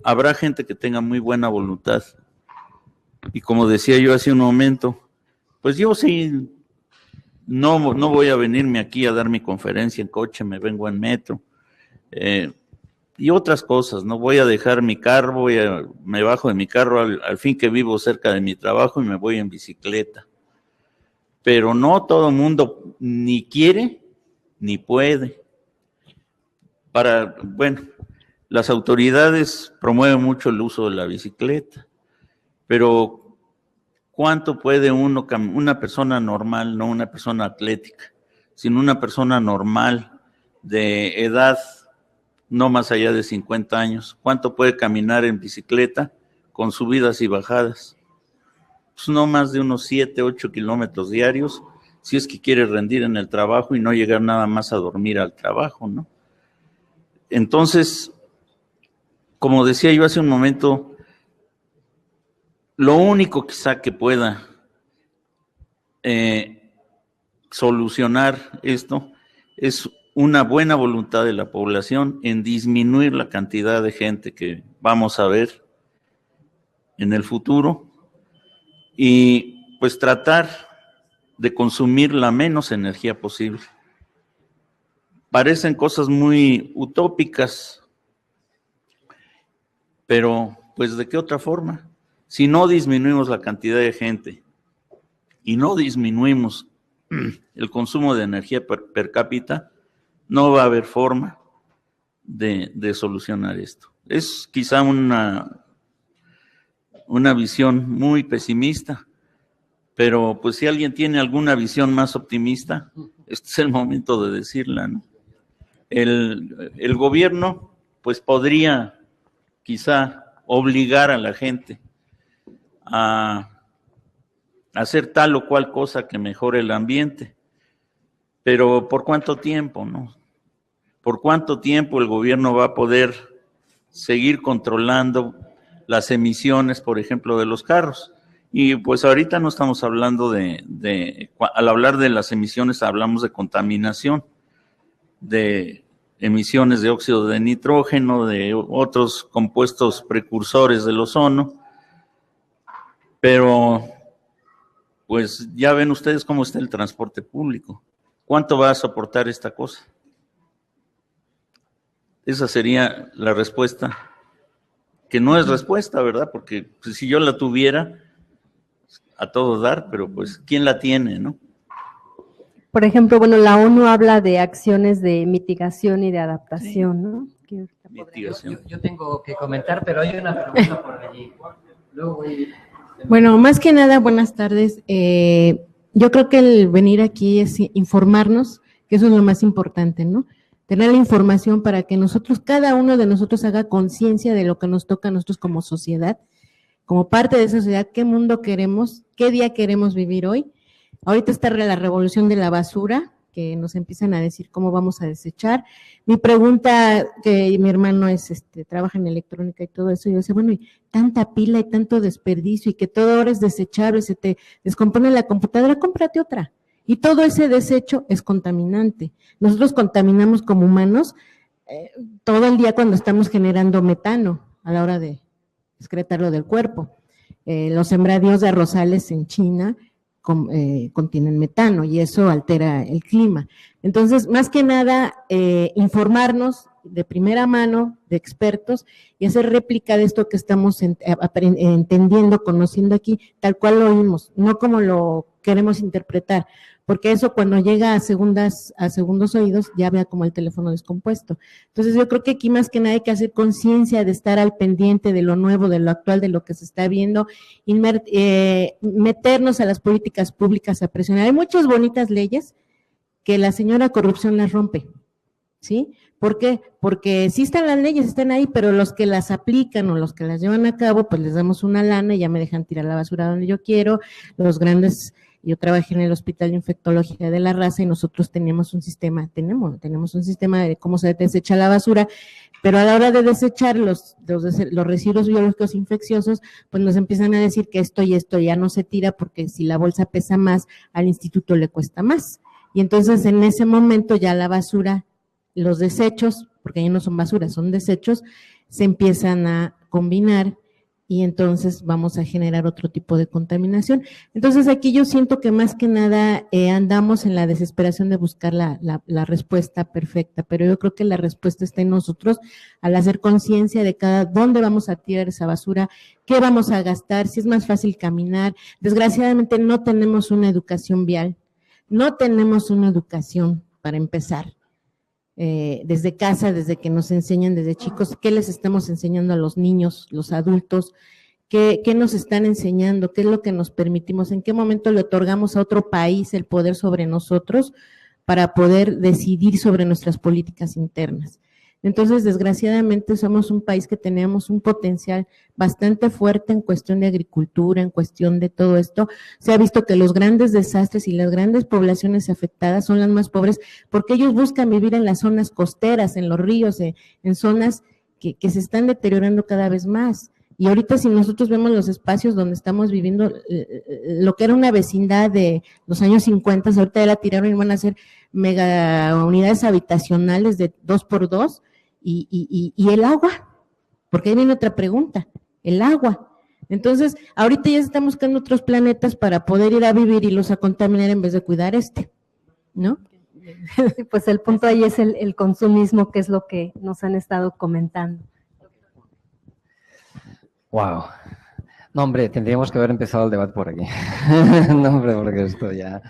habrá gente que tenga muy buena voluntad. Y como decía yo hace un momento, pues yo sí, no voy a venirme aquí a dar mi conferencia en coche, me vengo en metro. Y otras cosas, no voy a dejar mi carro, me bajo de mi carro al fin que vivo cerca de mi trabajo y me voy en bicicleta. Pero no todo el mundo ni quiere ni puede. Las autoridades promueven mucho el uso de la bicicleta, pero ¿cuánto puede una persona normal, no una persona atlética, sino una persona normal de edad no más allá de 50 años, cuánto puede caminar en bicicleta con subidas y bajadas? Pues no más de unos 7, 8 kilómetros diarios, si es que quiere rendir en el trabajo y no llegar nada más a dormir al trabajo, ¿no? Entonces, como decía yo hace un momento, lo único quizá que pueda solucionar esto es una buena voluntad de la población en disminuir la cantidad de gente que vamos a ver en el futuro y pues tratar de consumir la menos energía posible. Parecen cosas muy utópicas, pero pues ¿de qué otra forma? Si no disminuimos la cantidad de gente y no disminuimos el consumo de energía per cápita, no va a haber forma de solucionar esto. Es quizá una visión muy pesimista, pero pues si alguien tiene alguna visión más optimista, este es el momento de decirla, ¿no? El gobierno pues podría quizá obligar a la gente a hacer tal o cual cosa que mejore el ambiente, pero ¿por cuánto tiempo, no? ¿Por cuánto tiempo el gobierno va a poder seguir controlando las emisiones, por ejemplo, de los carros? Y pues ahorita no estamos hablando al hablar de las emisiones hablamos de contaminación, de emisiones de óxido de nitrógeno, de otros compuestos precursores del ozono, pero pues ya ven ustedes cómo está el transporte público. ¿Cuánto va a soportar esta cosa? Esa sería la respuesta, que no es respuesta, ¿verdad? Porque pues, si yo la tuviera, a todo dar, pero pues, ¿quién la tiene, no? Por ejemplo, bueno, la ONU habla de acciones de mitigación y de adaptación, ¿no? Mitigación. Yo tengo que comentar, pero hay una pregunta por allí. Luego voy... Bueno, más que nada, buenas tardes. Yo creo que el venir aquí es informarnos, que eso es lo más importante, ¿no? Tener la información para que nosotros, cada uno de nosotros haga conciencia de lo que nos toca a nosotros como sociedad, como parte de esa sociedad, qué mundo queremos, qué día queremos vivir hoy. Ahorita está la revolución de la basura, que nos empiezan a decir cómo vamos a desechar. Mi pregunta, que mi hermano trabaja en electrónica y todo eso, yo decía, bueno, y tanta pila y tanto desperdicio y que todo ahora es desechable, se te descompone la computadora, cómprate otra. Y todo ese desecho es contaminante. Nosotros contaminamos como humanos todo el día cuando estamos generando metano a la hora de excretarlo del cuerpo. Los sembradíos de arrozales en China contienen metano y eso altera el clima. Entonces, más que nada, informarnos de primera mano, de expertos, y hacer réplica de esto que estamos entendiendo, conociendo aquí, tal cual lo oímos, no como lo queremos interpretar, porque eso cuando llega a segundos oídos ya vea como el teléfono descompuesto. Entonces yo creo que aquí más que nada hay que hacer conciencia de estar al pendiente de lo nuevo, de lo actual, de lo que se está viendo, y meternos a las políticas públicas a presionar. Hay muchas bonitas leyes que la señora corrupción las rompe, ¿sí? ¿Por qué? Porque sí están las leyes, están ahí, pero los que las aplican o los que las llevan a cabo, pues les damos una lana y ya me dejan tirar la basura donde yo quiero. Los grandes, yo trabajé en el Hospital de Infectología de la Raza y nosotros tenemos un sistema de cómo se desecha la basura, pero a la hora de desechar los residuos biológicos infecciosos, pues nos empiezan a decir que esto y esto ya no se tira porque si la bolsa pesa más, al instituto le cuesta más. Y entonces en ese momento ya la basura, los desechos, porque ya no son basura, son desechos, se empiezan a combinar y entonces vamos a generar otro tipo de contaminación. Entonces aquí yo siento que más que nada andamos en la desesperación de buscar la respuesta perfecta, pero yo creo que la respuesta está en nosotros al hacer conciencia de dónde vamos a tirar esa basura, qué vamos a gastar, si es más fácil caminar. Desgraciadamente no tenemos una educación vial, no tenemos una educación para empezar. Desde casa, desde que nos enseñan desde chicos, qué les estamos enseñando a los niños, los adultos, qué nos están enseñando, qué es lo que nos permitimos, en qué momento le otorgamos a otro país el poder sobre nosotros para poder decidir sobre nuestras políticas internas. Entonces, desgraciadamente, somos un país que tenemos un potencial bastante fuerte en cuestión de agricultura, en cuestión de todo esto. Se ha visto que los grandes desastres y las grandes poblaciones afectadas son las más pobres porque ellos buscan vivir en las zonas costeras, en los ríos, en zonas que se están deteriorando cada vez más. Y ahorita si nosotros vemos los espacios donde estamos viviendo, lo que era una vecindad de los años 50, ahorita ya la tiraron y van a hacer mega unidades habitacionales de 2x2, y el agua, porque ahí viene otra pregunta, el agua. Entonces, ahorita ya se están buscando otros planetas para poder ir a vivir y los a contaminar en vez de cuidar ¿no? Pues el punto ahí es el consumismo, que es lo que nos han estado comentando. Wow. No, hombre, tendríamos que haber empezado el debate por aquí. No, hombre, porque esto ya...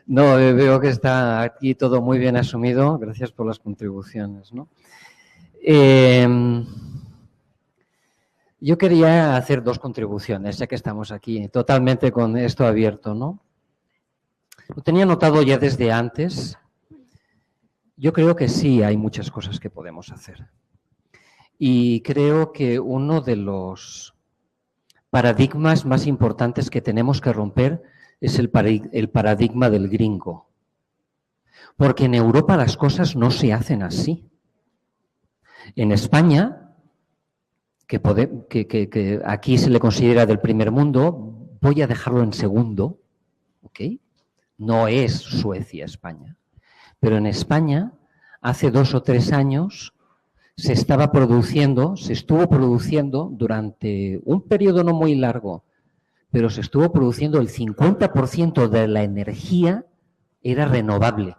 No, veo que está aquí todo muy bien asumido. Gracias por las contribuciones, ¿no? Yo quería hacer dos contribuciones, ya que estamos aquí, totalmente con esto abierto, ¿no? Lo tenía notado ya desde antes. Yo creo que sí hay muchas cosas que podemos hacer. Y creo que uno de los paradigmas más importantes que tenemos que romper es el paradigma del gringo. Porque en Europa las cosas no se hacen así. En España, que aquí se le considera del primer mundo, voy a dejarlo en segundo, ¿ok? No es Suecia, España. Pero en España hace 2 o 3 años se estuvo produciendo durante un periodo no muy largo, pero se estuvo produciendo el 50% de la energía era renovable.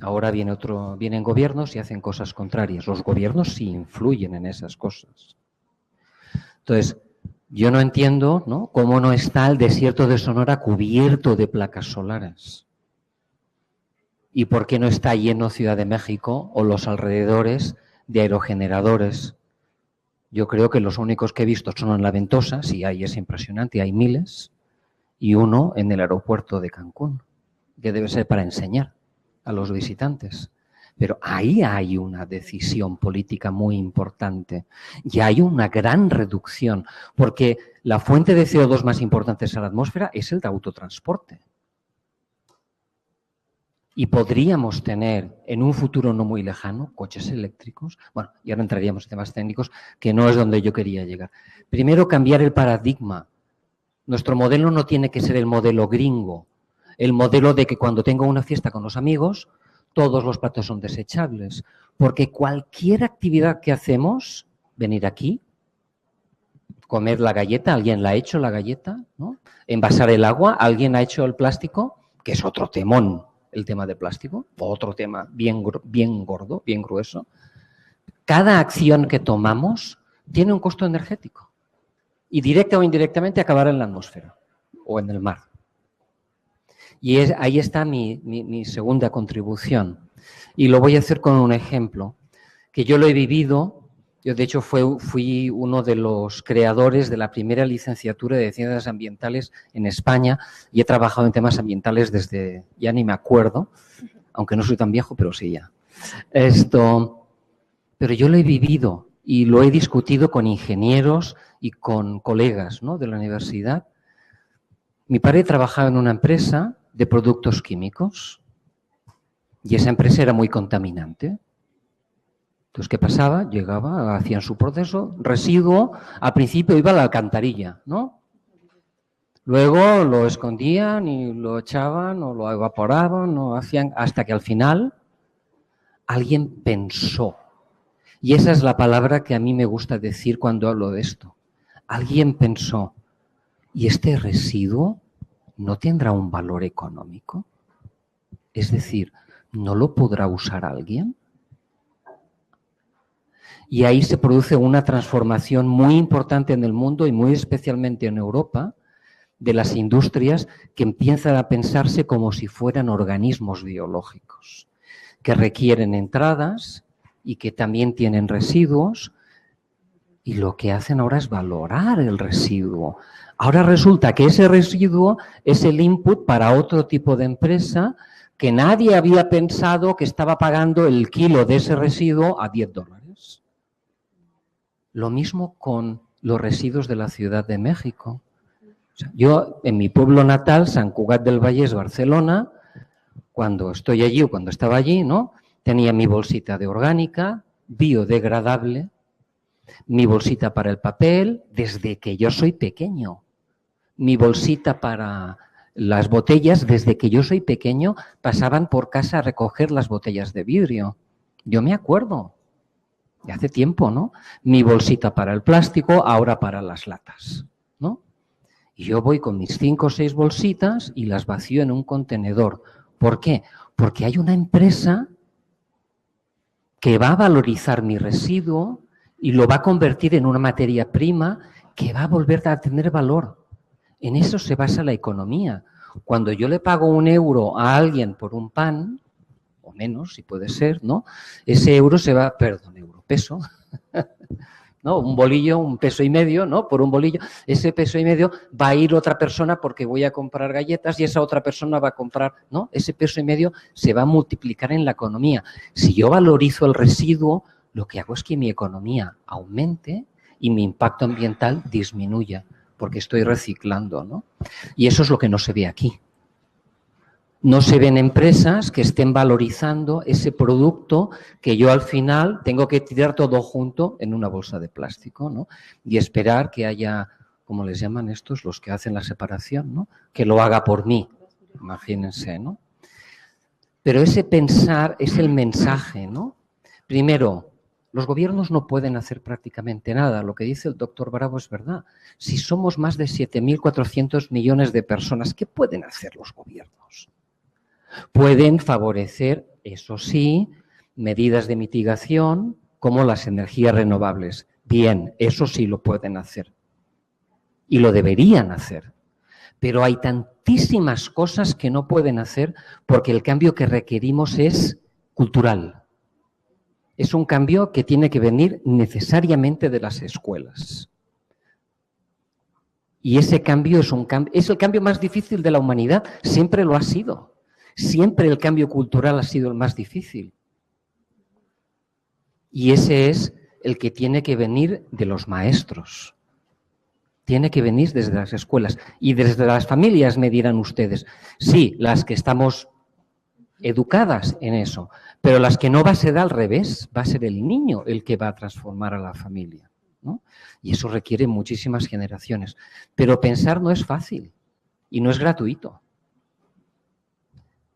Ahora vienen gobiernos y hacen cosas contrarias. Los gobiernos sí influyen en esas cosas. Entonces, yo no entiendo, ¿no?, cómo no está el desierto de Sonora cubierto de placas solares. ¿Y por qué no está lleno Ciudad de México o los alrededores de aerogeneradores? Yo creo que los únicos que he visto son en La Ventosa, sí hay, es impresionante, hay miles, y uno en el aeropuerto de Cancún, que debe ser para enseñar a los visitantes. Pero ahí hay una decisión política muy importante y hay una gran reducción, porque la fuente de CO2 más importante en la atmósfera es el de autotransporte. Y podríamos tener en un futuro no muy lejano coches eléctricos. Bueno, y ahora entraríamos en temas técnicos, que no es donde yo quería llegar. Primero, cambiar el paradigma. Nuestro modelo no tiene que ser el modelo gringo, el modelo de que cuando tengo una fiesta con los amigos, todos los platos son desechables. Porque cualquier actividad que hacemos, venir aquí, comer la galleta, alguien la ha hecho la galleta, ¿no? Envasar el agua, alguien ha hecho el plástico, que es otro temón. El tema de plástico, otro tema bien gordo, bien grueso. Cada acción que tomamos tiene un costo energético y directa o indirectamente acabará en la atmósfera o en el mar. Y ahí está mi segunda contribución. Y lo voy a hacer con un ejemplo que yo lo he vivido. Yo, de hecho, fui uno de los creadores de la primera licenciatura de Ciencias Ambientales en España y he trabajado en temas ambientales desde, ya ni me acuerdo, aunque no soy tan viejo, pero sí ya. Pero yo lo he vivido y lo he discutido con ingenieros y con colegas, ¿no?, de la universidad. Mi padre trabajaba en una empresa de productos químicos y esa empresa era muy contaminante. Entonces, ¿qué pasaba? Llegaba, hacían su proceso, residuo, al principio iba a la alcantarilla, ¿no? Luego lo escondían y lo echaban o lo evaporaban o hacían, hasta que al final alguien pensó. Y esa es la palabra que a mí me gusta decir cuando hablo de esto. Alguien pensó, ¿y este residuo no tendrá un valor económico? Es decir, ¿no lo podrá usar alguien? Y ahí se produce una transformación muy importante en el mundo y muy especialmente en Europa de las industrias que empiezan a pensarse como si fueran organismos biológicos, que requieren entradas y que también tienen residuos y lo que hacen ahora es valorar el residuo. Ahora resulta que ese residuo es el input para otro tipo de empresa que nadie había pensado que estaba pagando el kilo de ese residuo a $10. Lo mismo con los residuos de la Ciudad de México. O sea, yo, en mi pueblo natal, Sant Cugat del Vallès, Barcelona, cuando estoy allí o cuando estaba allí, ¿no?, tenía mi bolsita de orgánica, biodegradable, mi bolsita para el papel, desde que yo soy pequeño. Mi bolsita para las botellas, desde que yo soy pequeño, pasaban por casa a recoger las botellas de vidrio. Yo me acuerdo. De hace tiempo, ¿no? Mi bolsita para el plástico, ahora para las latas, ¿no? Y yo voy con mis 5 o 6 bolsitas y las vacío en un contenedor. ¿Por qué? Porque hay una empresa que va a valorizar mi residuo y lo va a convertir en una materia prima que va a volver a tener valor. En eso se basa la economía. Cuando yo le pago €1 a alguien por un pan, o menos, si puede ser, ¿no?, ese euro se va, peso, ¿no?, un bolillo, $1,50, ¿no?, por un bolillo, ese $1,50 va a ir otra persona porque voy a comprar galletas y esa otra persona va a comprar, ¿no? Ese $1,50 se va a multiplicar en la economía. Si yo valorizo el residuo, lo que hago es que mi economía aumente y mi impacto ambiental disminuya, porque estoy reciclando, ¿no? Y eso es lo que no se ve aquí. No se ven empresas que estén valorizando ese producto que yo al final tengo que tirar todo junto en una bolsa de plástico, ¿no? Y esperar que haya, ¿cómo les llaman estos? Los que hacen la separación, ¿no? Que lo haga por mí, imagínense, ¿no? Pero ese pensar es el mensaje, ¿no? Primero, los gobiernos no pueden hacer prácticamente nada. Lo que dice el doctor Bravo es verdad. Si somos más de 7.400 millones de personas, ¿qué pueden hacer los gobiernos? Pueden favorecer, eso sí, medidas de mitigación como las energías renovables. Bien, eso sí lo pueden hacer. Y lo deberían hacer. Pero hay tantísimas cosas que no pueden hacer porque el cambio que requerimos es cultural. Es un cambio que tiene que venir necesariamente de las escuelas. Y ese cambio es el cambio más difícil de la humanidad. Siempre lo ha sido. Siempre el cambio cultural ha sido el más difícil. Y ese es el que tiene que venir de los maestros. Tiene que venir desde las escuelas. Y desde las familias me dirán ustedes, sí, las que estamos educadas en eso, pero las que no va a ser al revés, va a ser el niño el que va a transformar a la familia, ¿no? Y eso requiere muchísimas generaciones. Pero pensar no es fácil y no es gratuito.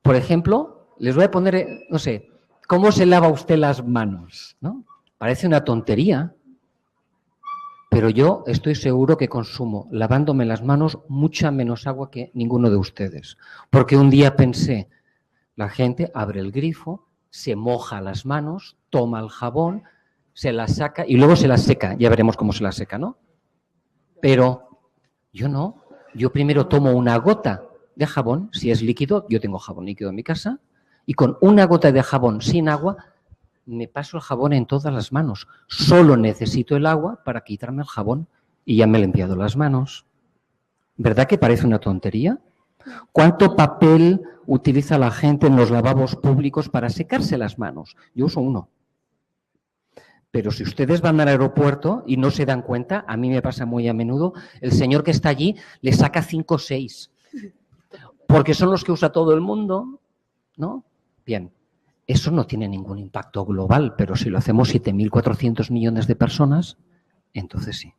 Por ejemplo, les voy a poner, no sé, ¿cómo se lava usted las manos? ¿No? Parece una tontería, pero yo estoy seguro que consumo, lavándome las manos, mucha menos agua que ninguno de ustedes. Porque un día pensé, la gente abre el grifo, se moja las manos, toma el jabón, se las saca y luego se las seca. Ya veremos cómo se las seca, ¿no? Pero yo no. Yo primero tomo una gota de jabón, si es líquido, yo tengo jabón líquido en mi casa, y con una gota de jabón sin agua me paso el jabón en todas las manos. Solo necesito el agua para quitarme el jabón y ya me he limpiado las manos. ¿Verdad que parece una tontería? ¿Cuánto papel utiliza la gente en los lavabos públicos para secarse las manos? Yo uso uno. Pero si ustedes van al aeropuerto y no se dan cuenta, a mí me pasa muy a menudo, el señor que está allí le saca 5 o 6. Porque son los que usa todo el mundo, ¿no? Bien, eso no tiene ningún impacto global, pero si lo hacemos 7.400 millones de personas, entonces sí.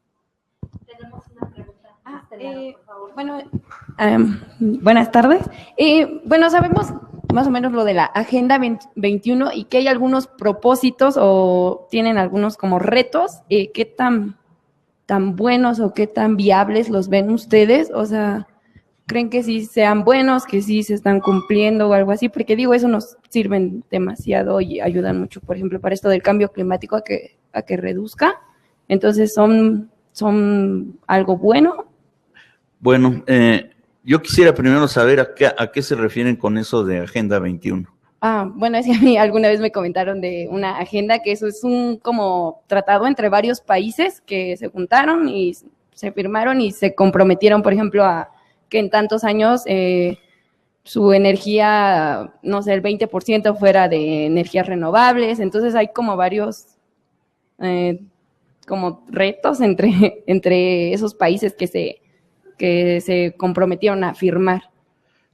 Tenemos una pregunta. Bueno, buenas tardes. Bueno, sabemos más o menos lo de la Agenda 21 y que hay algunos propósitos o tienen algunos como retos. ¿Qué tan buenos o qué tan viables los ven ustedes? O sea, ¿creen que sí sean buenos, que sí se están cumpliendo o algo así? Porque digo, eso nos sirven demasiado y ayudan mucho, por ejemplo, para esto del cambio climático a que reduzca. Entonces, ¿son algo bueno? Bueno, yo quisiera primero saber a qué se refieren con eso de Agenda 21. Bueno, es que a mí alguna vez me comentaron de una agenda que eso es un como tratado entre varios países que se juntaron y se firmaron y se comprometieron, por ejemplo, a que en tantos años su energía, no sé, el 20% fuera de energías renovables. Entonces hay como varios como retos entre esos países que se comprometieron a firmar.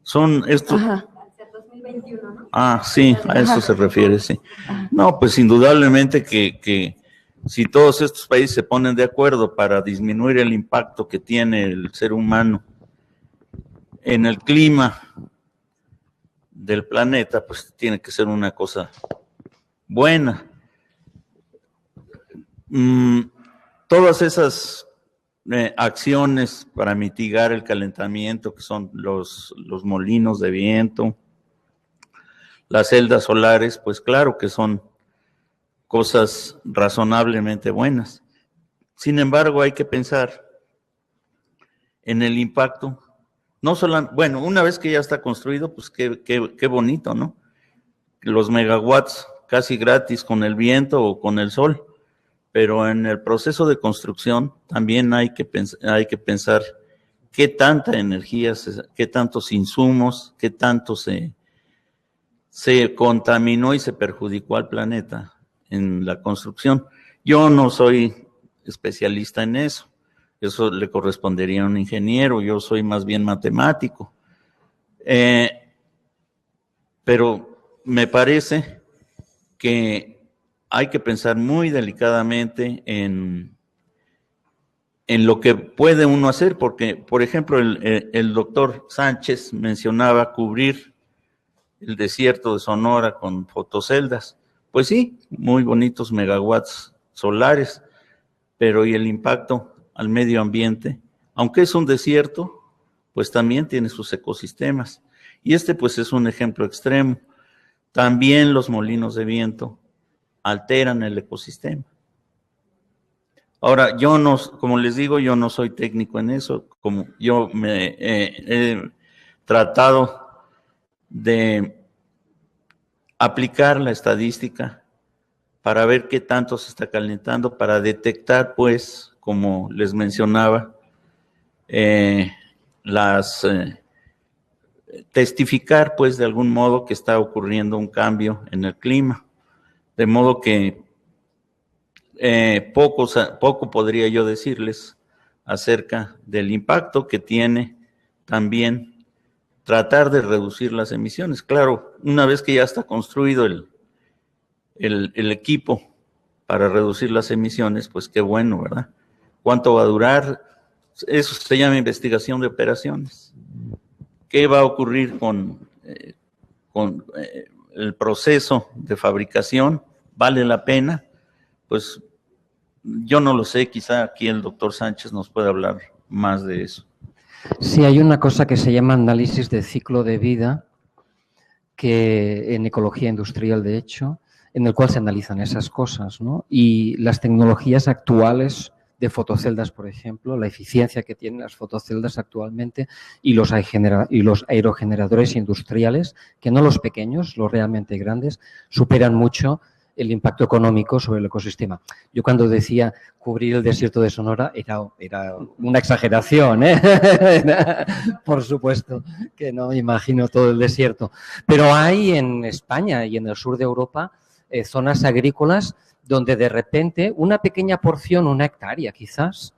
Son estos. Ajá. Sí, a eso se refiere, sí. No, pues indudablemente que si todos estos países se ponen de acuerdo para disminuir el impacto que tiene el ser humano en el clima del planeta, pues tiene que ser una cosa buena. Todas esas acciones para mitigar el calentamiento, que son los molinos de viento, las celdas solares, pues claro que son cosas razonablemente buenas. Sin embargo, hay que pensar en el impacto. No solo, bueno, una vez que ya está construido, pues qué bonito, ¿no? Los megawatts casi gratis con el viento o con el sol. Pero en el proceso de construcción también hay que pensar qué tanta energía, qué tantos insumos, qué tanto se contaminó y se perjudicó al planeta en la construcción. Yo no soy especialista en eso le correspondería a un ingeniero, yo soy más bien matemático. Pero me parece que hay que pensar muy delicadamente en lo que puede uno hacer, porque, por ejemplo, el doctor Sánchez mencionaba cubrir el desierto de Sonora con fotoceldas. Pues sí, muy bonitos megawatts solares, pero ¿y el impacto al medio ambiente? Aunque es un desierto, pues también tiene sus ecosistemas. Y este pues es un ejemplo extremo. También los molinos de viento alteran el ecosistema. Ahora, yo no, como les digo, yo no soy técnico en eso, como yo me he tratado de aplicar la estadística para ver qué tanto se está calentando, para detectar, pues, como les mencionaba, testificar, pues, de algún modo que está ocurriendo un cambio en el clima, de modo que poco podría yo decirles acerca del impacto que tiene también tratar de reducir las emisiones. Claro, una vez que ya está construido el equipo para reducir las emisiones, pues qué bueno, ¿verdad? ¿Cuánto va a durar? Eso se llama investigación de operaciones. ¿Qué va a ocurrir con el proceso de fabricación? ¿Vale la pena? Pues yo no lo sé, quizá aquí el doctor Sánchez nos puede hablar más de eso. Sí, hay una cosa que se llama análisis de ciclo de vida, que en ecología industrial, de hecho, en el cual se analizan esas cosas, ¿no? Y las tecnologías actuales de fotoceldas, por ejemplo, la eficiencia que tienen las fotoceldas actualmente y los aerogeneradores industriales, que no los pequeños, los realmente grandes, superan mucho el impacto económico sobre el ecosistema. Yo cuando decía cubrir el desierto de Sonora era una exageración, ¿eh? Por supuesto que no me imagino todo el desierto. Pero hay en España y en el sur de Europa zonas agrícolas donde de repente una pequeña porción, una hectárea quizás,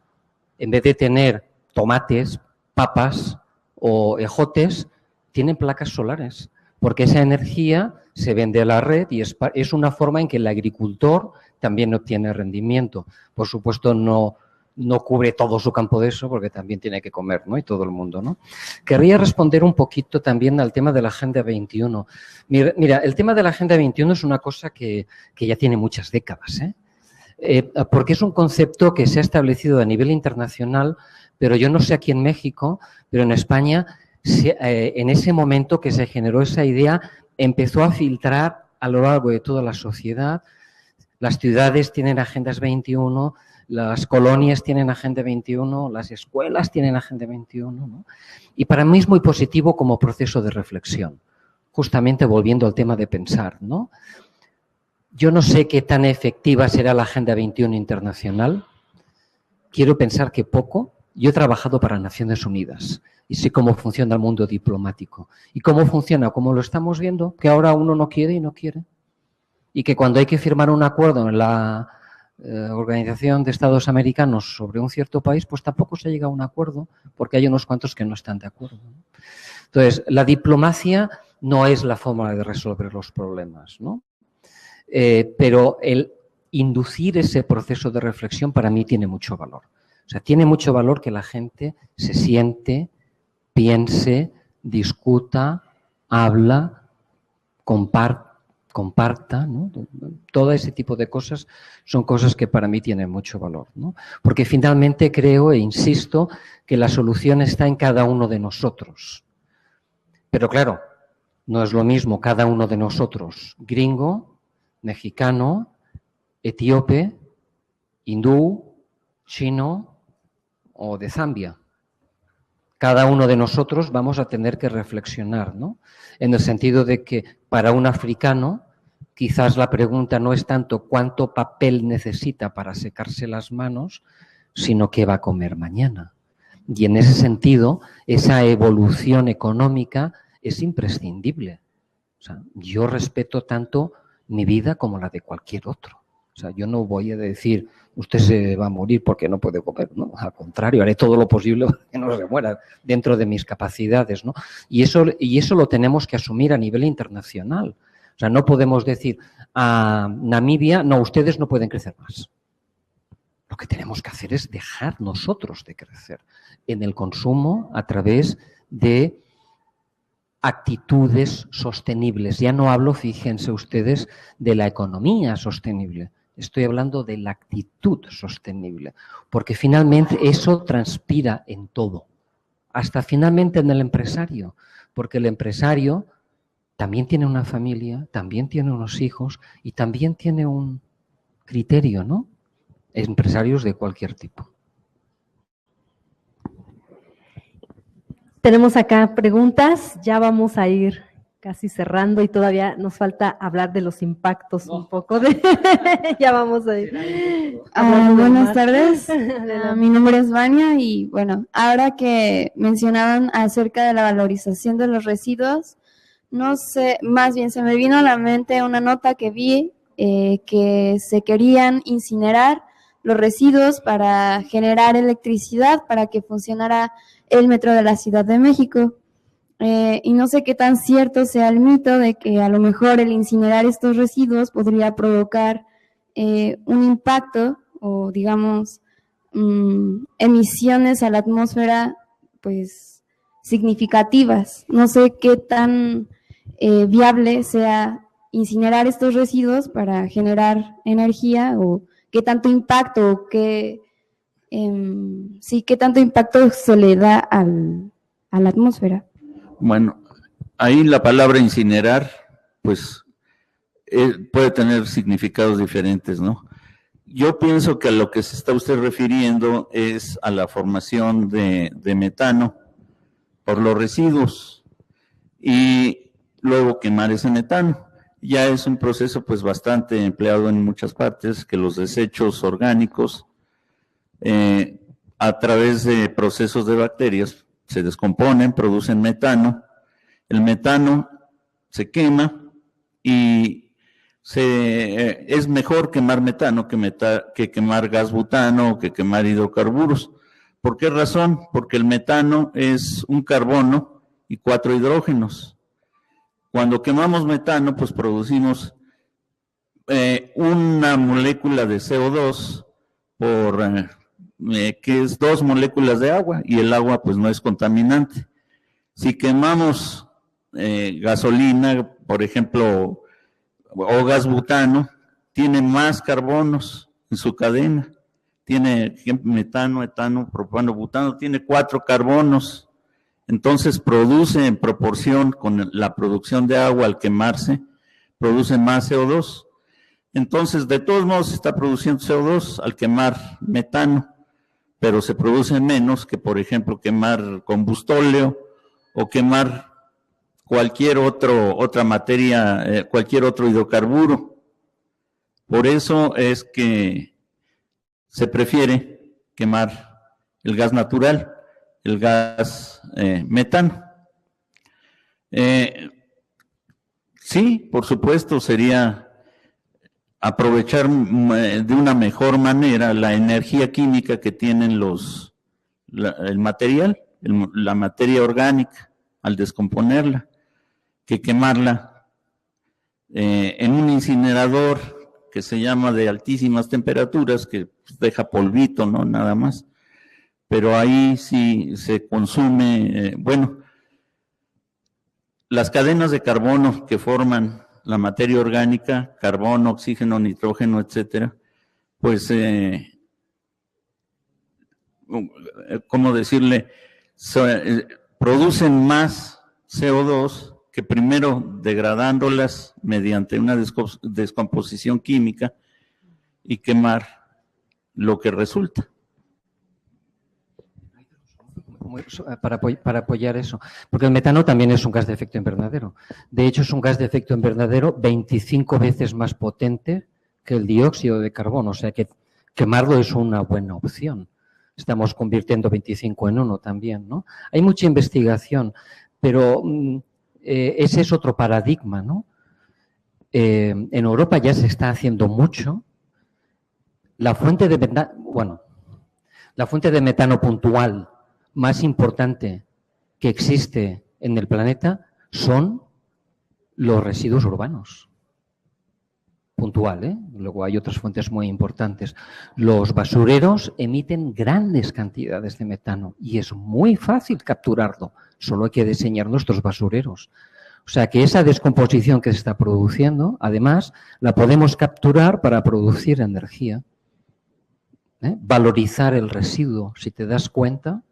en vez de tener tomates, papas o ejotes, tienen placas solares, porque esa energía se vende a la red y es una forma en que el agricultor también obtiene rendimiento. Por supuesto, no cubre todo su campo de eso, porque también tiene que comer, ¿no? Y todo el mundo, ¿no? Querría responder un poquito también al tema de la Agenda 21. Mira, el tema de la Agenda 21 es una cosa que ya tiene muchas décadas, porque es un concepto que se ha establecido a nivel internacional, pero yo no sé aquí en México, pero en España, en ese momento que se generó esa idea, empezó a filtrar a lo largo de toda la sociedad. Las ciudades tienen Agendas 21, las colonias tienen Agenda 21, las escuelas tienen Agenda 21, ¿no? Y para mí es muy positivo como proceso de reflexión, justamente volviendo al tema de pensar, ¿no? Yo no sé qué tan efectiva será la Agenda 21 internacional. Quiero pensar que poco. Yo he trabajado para Naciones Unidas y sé cómo funciona el mundo diplomático. Y cómo funciona, como lo estamos viendo, que ahora uno no quiere y no quiere. Y que cuando hay que firmar un acuerdo en la Organización de Estados Americanos sobre un cierto país, pues tampoco se llega a un acuerdo porque hay unos cuantos que no están de acuerdo, ¿no? Entonces, la diplomacia no es la forma de resolver los problemas, ¿no? Pero el inducir ese proceso de reflexión para mí tiene mucho valor. O sea, tiene mucho valor que la gente se siente, piense, discuta, habla, comparta, ¿no? Todo ese tipo de cosas son cosas que para mí tienen mucho valor, ¿no? Porque finalmente creo e insisto que la solución está en cada uno de nosotros. Pero claro, no es lo mismo cada uno de nosotros, gringo, mexicano, etíope, hindú, chino o de Zambia. Cada uno de nosotros vamos a tener que reflexionar, ¿no? En el sentido de que para un africano quizás la pregunta no es tanto cuánto papel necesita para secarse las manos, sino qué va a comer mañana. Y en ese sentido, esa evolución económica es imprescindible. O sea, yo respeto tanto mi vida como la de cualquier otro. O sea, yo no voy a decir, usted se va a morir porque no puede comer, ¿no? Al contrario, haré todo lo posible para que no se muera dentro de mis capacidades, ¿no? Y eso lo tenemos que asumir a nivel internacional. O sea, no podemos decir a Namibia, no, ustedes no pueden crecer más. Lo que tenemos que hacer es dejar nosotros de crecer en el consumo a través de actitudes sostenibles. Ya no hablo, fíjense ustedes, de la economía sostenible. Estoy hablando de la actitud sostenible, porque finalmente eso transpira en todo, hasta finalmente en el empresario, porque el empresario también tiene una familia, también tiene unos hijos y también tiene un criterio, ¿no? Empresarios de cualquier tipo. Tenemos acá preguntas, ya vamos a ir casi cerrando y todavía nos falta hablar de los impactos un poco de ya vamos a ir. Buenas tardes, mi nombre es Vania y bueno, ahora que mencionaban acerca de la valorización de los residuos, no sé, más bien se me vino a la mente una nota que vi que se querían incinerar los residuos para generar electricidad para que funcionara el metro de la Ciudad de México. Y no sé qué tan cierto sea el mito de que a lo mejor el incinerar estos residuos podría provocar un impacto o, digamos, emisiones a la atmósfera, pues, significativas. No sé qué tan viable sea incinerar estos residuos para generar energía o qué tanto impacto, qué tanto impacto se le da a la atmósfera. Bueno, ahí la palabra incinerar, pues, puede tener significados diferentes, ¿no? Yo pienso que a lo que se está usted refiriendo es a la formación de metano por los residuos y luego quemar ese metano. Ya es un proceso, pues, bastante empleado en muchas partes, que los desechos orgánicos, a través de procesos de bacterias, se descomponen, producen metano, el metano se quema y es mejor quemar metano que quemar gas butano o que quemar hidrocarburos. ¿Por qué razón? Porque el metano es un carbono y 4 hidrógenos. Cuando quemamos metano, pues producimos una molécula de CO2 que es 2 moléculas de agua, y el agua pues no es contaminante. Si quemamos gasolina, por ejemplo, o gas butano, tiene más carbonos en su cadena. Tiene metano, etano, propano, butano, tiene 4 carbonos. Entonces produce en proporción con la producción de agua al quemarse, produce más CO2. Entonces, de todos modos, se está produciendo CO2 al quemar metano, pero se produce menos que, por ejemplo, quemar combustóleo o quemar cualquier otra materia, cualquier otro hidrocarburo. Por eso es que se prefiere quemar el gas natural, el gas metano. Sí, por supuesto, sería aprovechar de una mejor manera la energía química que tienen el material, la materia orgánica, al descomponerla, que quemarla en un incinerador que se llama de altísimas temperaturas, que deja polvito, ¿no? Nada más. Pero ahí sí se consume, las cadenas de carbono que forman la materia orgánica, carbono, oxígeno, nitrógeno, etcétera, pues, ¿cómo decirle? Producen más CO2 que primero degradándolas mediante una descomposición química y quemar lo que resulta. Para apoyar eso, porque el metano también es un gas de efecto invernadero. De hecho, es un gas de efecto invernadero 25 veces más potente que el dióxido de carbono, o sea que quemarlo es una buena opción. Estamos convirtiendo 25 en 1 también, ¿no? Hay mucha investigación, pero ese es otro paradigma, ¿no? En Europa ya se está haciendo mucho. La fuente de metano puntual más importante que existe en el planeta son los residuos urbanos. Puntual, ¿eh? Luego hay otras fuentes muy importantes. Los basureros emiten grandes cantidades de metano y es muy fácil capturarlo solo hay que diseñar nuestros basureros. O sea que esa descomposición que se está produciendo, además, la podemos capturar para producir energía. Valorizar el residuo, si te das cuenta,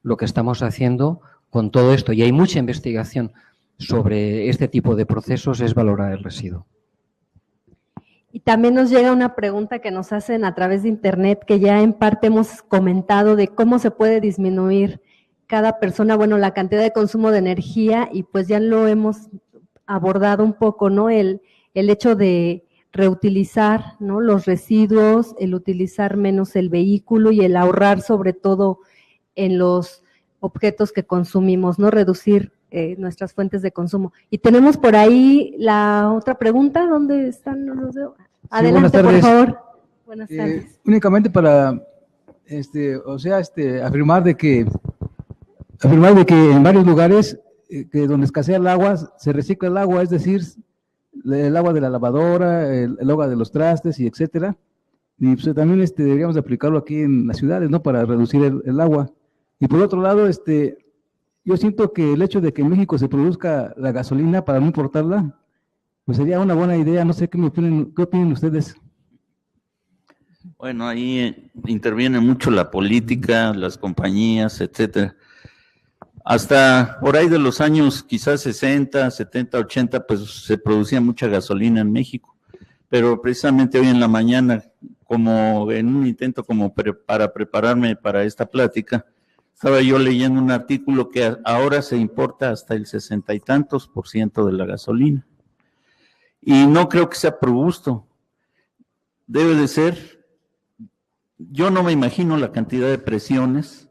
lo que estamos haciendo con todo esto. Y hay mucha investigación sobre este tipo de procesos, es valorar el residuo. Y también nos llega una pregunta que nos hacen a través de internet, que ya en parte hemos comentado de cómo se puede disminuir cada persona, bueno, la cantidad de consumo de energía, y pues ya lo hemos abordado un poco, ¿no? El hecho de reutilizar, ¿no?, los residuos, el utilizar menos el vehículo y el ahorrar sobre todo en los objetos que consumimos, ¿no? Reducir nuestras fuentes de consumo. Y tenemos por ahí la otra pregunta, ¿dónde están? No los veo. Adelante, por favor. Buenas tardes. Únicamente para, afirmar de que en varios lugares que donde escasea el agua, se recicla el agua, es decir, el agua de la lavadora, el agua de los trastes y etcétera. Y pues también deberíamos de aplicarlo aquí en las ciudades, ¿no?, para reducir el agua. Y por otro lado, yo siento que el hecho de que en México se produzca la gasolina para no importarla, pues sería una buena idea. No sé qué opinan ustedes. Bueno, ahí interviene mucho la política, las compañías, etcétera. Hasta por ahí de los años quizás 60, 70, 80, pues se producía mucha gasolina en México. Pero precisamente hoy en la mañana, como en un intento como para prepararme para esta plática, estaba yo leyendo un artículo que ahora se importa hasta el 60 y tantos % de la gasolina. Y no creo que sea por gusto. Debe de ser, yo no me imagino la cantidad de presiones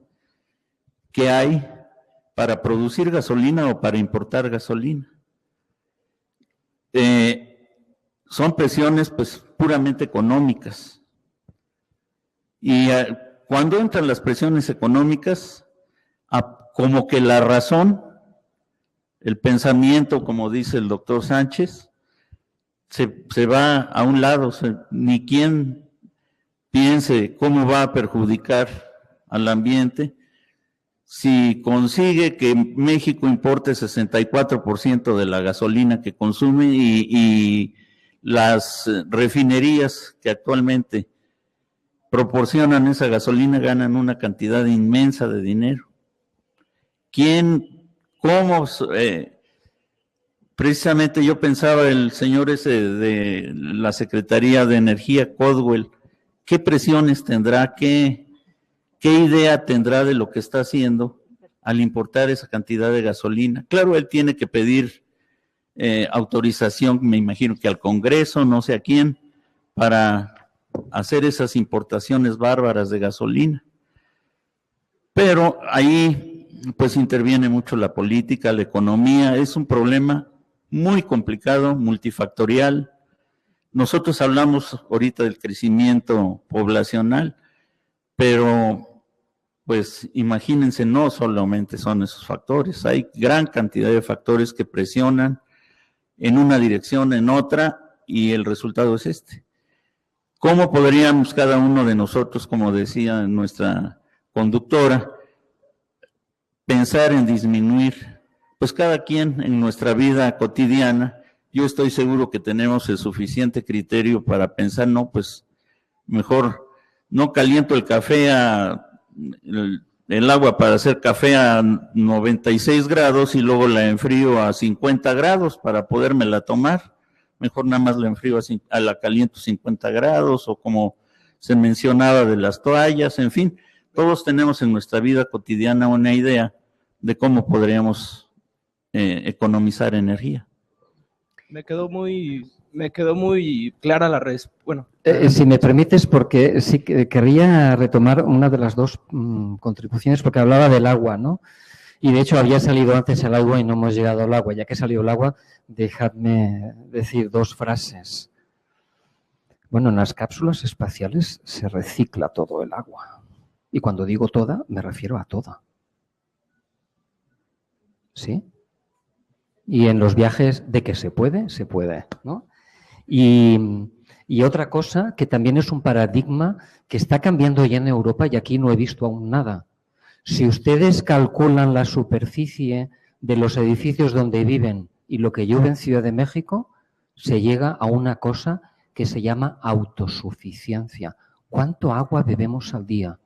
que hay para producir gasolina o para importar gasolina. Son presiones pues puramente económicas. Y cuando entran las presiones económicas, como que la razón, el pensamiento, como dice el doctor Sánchez, se va a un lado, ni quien piense cómo va a perjudicar al ambiente. Si consigue que México importe 64% de la gasolina que consume y las refinerías que actualmente proporcionan esa gasolina ganan una cantidad inmensa de dinero. Precisamente yo pensaba el señor ese de la Secretaría de Energía, Codwell, ¿qué presiones tendrá? ¿Qué idea tendrá de lo que está haciendo al importar esa cantidad de gasolina? Claro, él tiene que pedir autorización, me imagino que al Congreso, no sé a quién, para hacer esas importaciones bárbaras de gasolina. Pero ahí pues interviene mucho la política, la economía, es un problema muy complicado, multifactorial. Nosotros hablamos ahorita del crecimiento poblacional, pero pues imagínense, no solamente son esos factores, hay gran cantidad de factores que presionan en una dirección, en otra, y el resultado es este. ¿Cómo podríamos cada uno de nosotros, como decía nuestra conductora, pensar en disminuir? Pues cada quien en nuestra vida cotidiana, yo estoy seguro que tenemos el suficiente criterio para pensar, no, pues mejor no caliento el café el agua para hacer café a 96 grados y luego la enfrío a 50 grados para podérmela tomar. Mejor nada más la enfrío la caliento 50 grados, o como se mencionaba de las toallas, en fin, todos tenemos en nuestra vida cotidiana una idea de cómo podríamos economizar energía. Me quedó muy clara la respuesta. Bueno. Si me permites, porque sí que querría retomar una de las dos contribuciones, porque hablaba del agua, ¿no? Y de hecho había salido antes el agua y no hemos llegado al agua. Ya que salió el agua, dejadme decir dos frases. Bueno, en las cápsulas espaciales se recicla todo el agua. Y cuando digo toda, me refiero a toda. ¿Sí? Y en los viajes de que se puede, ¿no? Y otra cosa que también es un paradigma que está cambiando ya en Europa, y aquí no he visto aún nada. Si ustedes calculan la superficie de los edificios donde viven y lo que llueve en Ciudad de México, se llega a una cosa que se llama autosuficiencia. ¿Cuánto agua bebemos al día?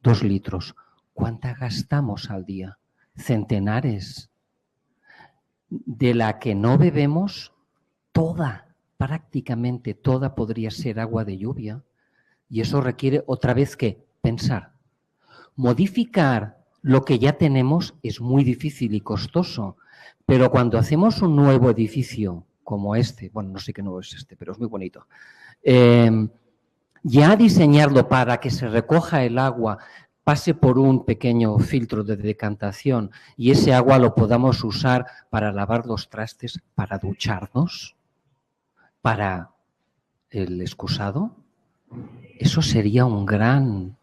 2 litros. ¿Cuánta gastamos al día? Centenares. De la que no bebemos, toda, prácticamente toda podría ser agua de lluvia. Y eso requiere otra vez que pensar. Modificar lo que ya tenemos es muy difícil y costoso, pero cuando hacemos un nuevo edificio como este, bueno, no sé qué nuevo es este, pero es muy bonito, ya diseñarlo para que se recoja el agua, pase por un pequeño filtro de decantación y ese agua lo podamos usar para lavar los trastes, para ducharnos, para el excusado, eso sería una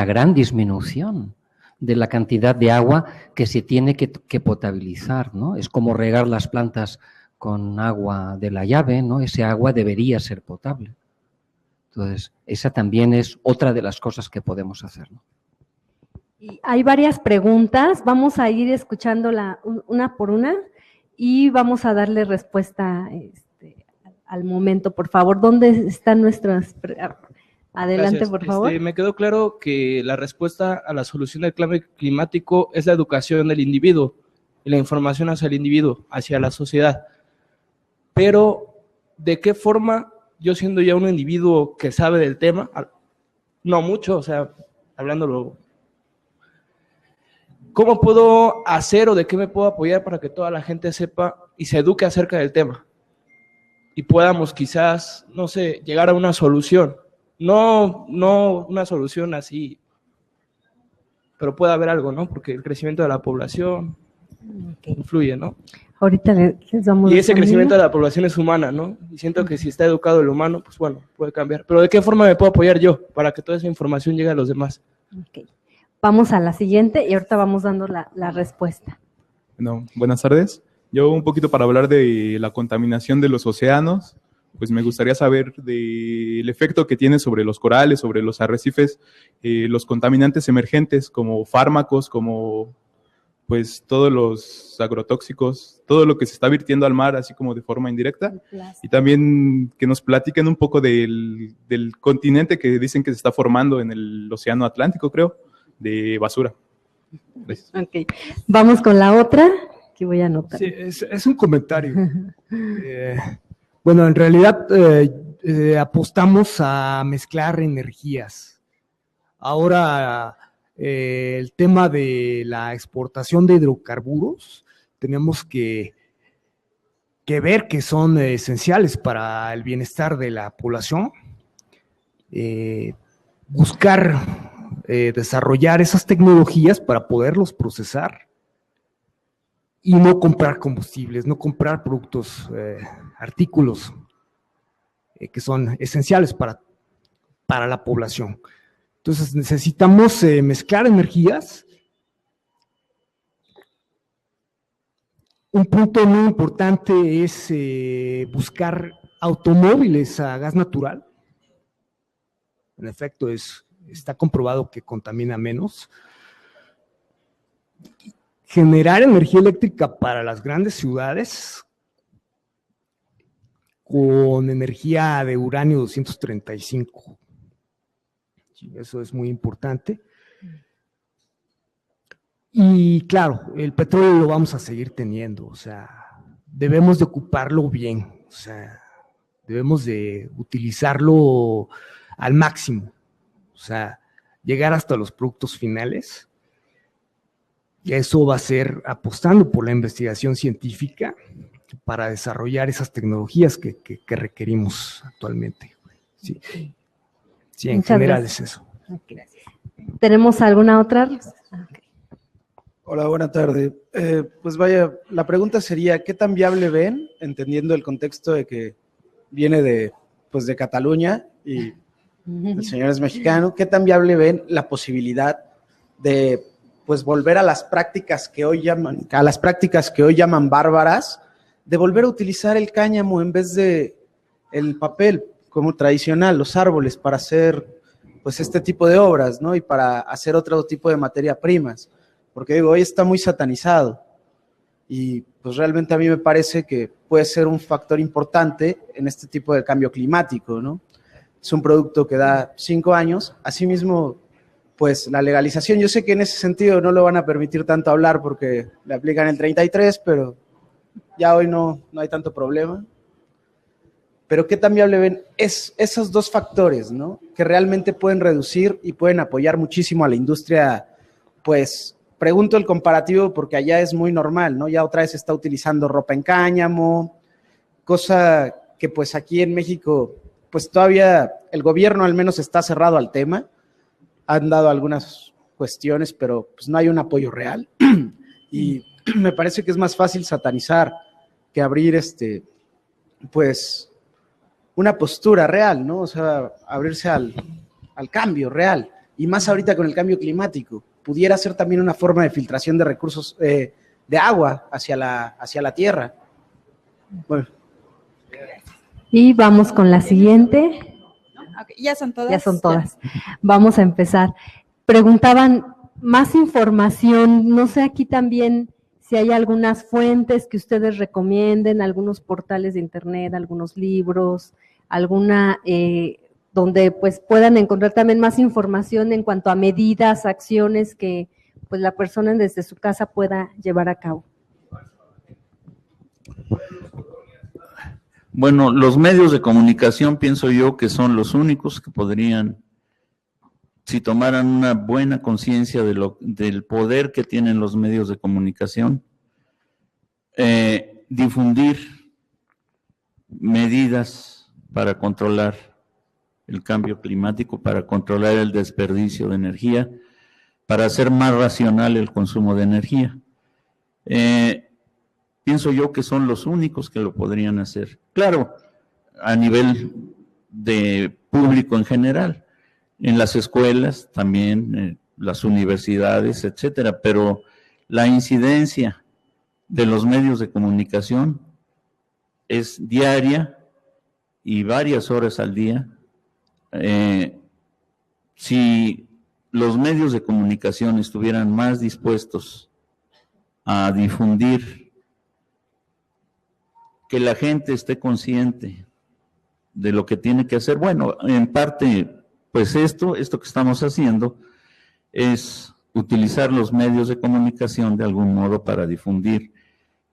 gran disminución de la cantidad de agua que se tiene que potabilizar, ¿no? Es como regar las plantas con agua de la llave, ¿no? Ese agua debería ser potable. Entonces, esa también es otra de las cosas que podemos hacer, ¿no? Y hay varias preguntas, vamos a ir escuchándola una por una y vamos a darle respuesta al momento, por favor. ¿Dónde están nuestras preguntas? Adelante, Gracias. por favor. Me quedó claro que la respuesta a la solución del cambio climático es la educación del individuo y la información hacia el individuo, hacia la sociedad. Pero, ¿de qué forma, yo siendo ya un individuo que sabe del tema, no mucho, o sea, hablándolo, cómo puedo hacer o de qué me puedo apoyar para que toda la gente sepa y se eduque acerca del tema? Y podamos quizás, no sé, llegar a una solución. No una solución así, pero puede haber algo, ¿no? Porque el crecimiento de la población influye, ¿no? Ahorita les damos. Y ese crecimiento de la población es humana, ¿no? Y siento que si está educado el humano, pues bueno, puede cambiar. Pero ¿de qué forma me puedo apoyar yo para que toda esa información llegue a los demás? Okay. Vamos a la siguiente y ahorita vamos dando la respuesta. Bueno, buenas tardes. Yo un poquito para hablar de la contaminación de los océanos. Pues me gustaría saber del efecto que tiene sobre los corales, sobre los arrecifes, los contaminantes emergentes como fármacos, como pues todos los agrotóxicos, todo lo que se está virtiendo al mar, así como de forma indirecta. Y también que nos platiquen un poco del continente que dicen que se está formando en el Océano Atlántico, creo, de basura. Gracias. Ok, vamos con la otra, que voy a anotar. Sí, es un comentario. Bueno, en realidad apostamos a mezclar energías. Ahora, el tema de la exportación de hidrocarburos, tenemos que ver que son esenciales para el bienestar de la población. Buscar desarrollar esas tecnologías para poderlos procesar y no comprar combustibles, no comprar productos, artículos que son esenciales para la población. Entonces necesitamos mezclar energías. Un punto muy importante es buscar automóviles a gas natural. En efecto, está comprobado que contamina menos. Generar energía eléctrica para las grandes ciudades con energía de uranio 235. Sí, eso es muy importante. Y claro, el petróleo lo vamos a seguir teniendo, o sea, debemos de ocuparlo bien, o sea, debemos de utilizarlo al máximo, o sea, llegar hasta los productos finales. Eso va a ser apostando por la investigación científica para desarrollar esas tecnologías que requerimos actualmente. Sí, sí, en Muchas general gracias. es eso. Okay. ¿Tenemos alguna otra? Okay. Hola, buena tarde. Pues vaya, la pregunta sería, ¿qué tan viable ven, entendiendo el contexto de que viene de Cataluña y el señor es mexicano, qué tan viable ven la posibilidad de volver a las prácticas que hoy llaman bárbaras, de volver a utilizar el cáñamo en vez de el papel como tradicional, los árboles, para hacer pues este tipo de obras, ¿no? Y para hacer otro tipo de materia primas, porque digo, hoy está muy satanizado y pues realmente a mí me parece que puede ser un factor importante en este tipo de cambio climático, ¿no? Es un producto que da 5 años, asimismo, pues la legalización, yo sé que en ese sentido no lo van a permitir tanto hablar porque le aplican el 33, pero ya hoy no hay tanto problema. Pero ¿qué tan viable ven esos dos factores, ¿no? Que realmente pueden reducir y pueden apoyar muchísimo a la industria? Pues pregunto el comparativo porque allá es muy normal, ¿no? Ya otra vez se está utilizando ropa en cáñamo, cosa que pues aquí en México, pues todavía el gobierno al menos está cerrado al tema. Han dado algunas cuestiones, pero pues no hay un apoyo real. Y me parece que es más fácil satanizar que abrir pues una postura real, ¿no? O sea, abrirse al cambio real. Y más ahorita con el cambio climático. Pudiera ser también una forma de filtración de recursos de agua hacia la tierra. Bueno. Y vamos con la siguiente. Okay, ¿ya son todas? Ya son todas. Vamos a empezar. Preguntaban más información, no sé aquí también si hay algunas fuentes que ustedes recomienden, algunos portales de internet, algunos libros, alguna donde pues puedan encontrar también más información en cuanto a medidas, acciones que pues la persona desde su casa pueda llevar a cabo. Bueno, los medios de comunicación pienso yo que son los únicos que podrían, si tomaran una buena conciencia del poder que tienen los medios de comunicación, difundir medidas para controlar el cambio climático, para controlar el desperdicio de energía, para hacer más racional el consumo de energía. Pienso yo que son los únicos que lo podrían hacer. Claro, a nivel de público en general, en las escuelas también, las universidades, etcétera, pero la incidencia de los medios de comunicación es diaria y varias horas al día. Si los medios de comunicación estuvieran más dispuestos a difundir, que la gente esté consciente de lo que tiene que hacer. Bueno, en parte, pues esto que estamos haciendo es utilizar los medios de comunicación de algún modo para difundir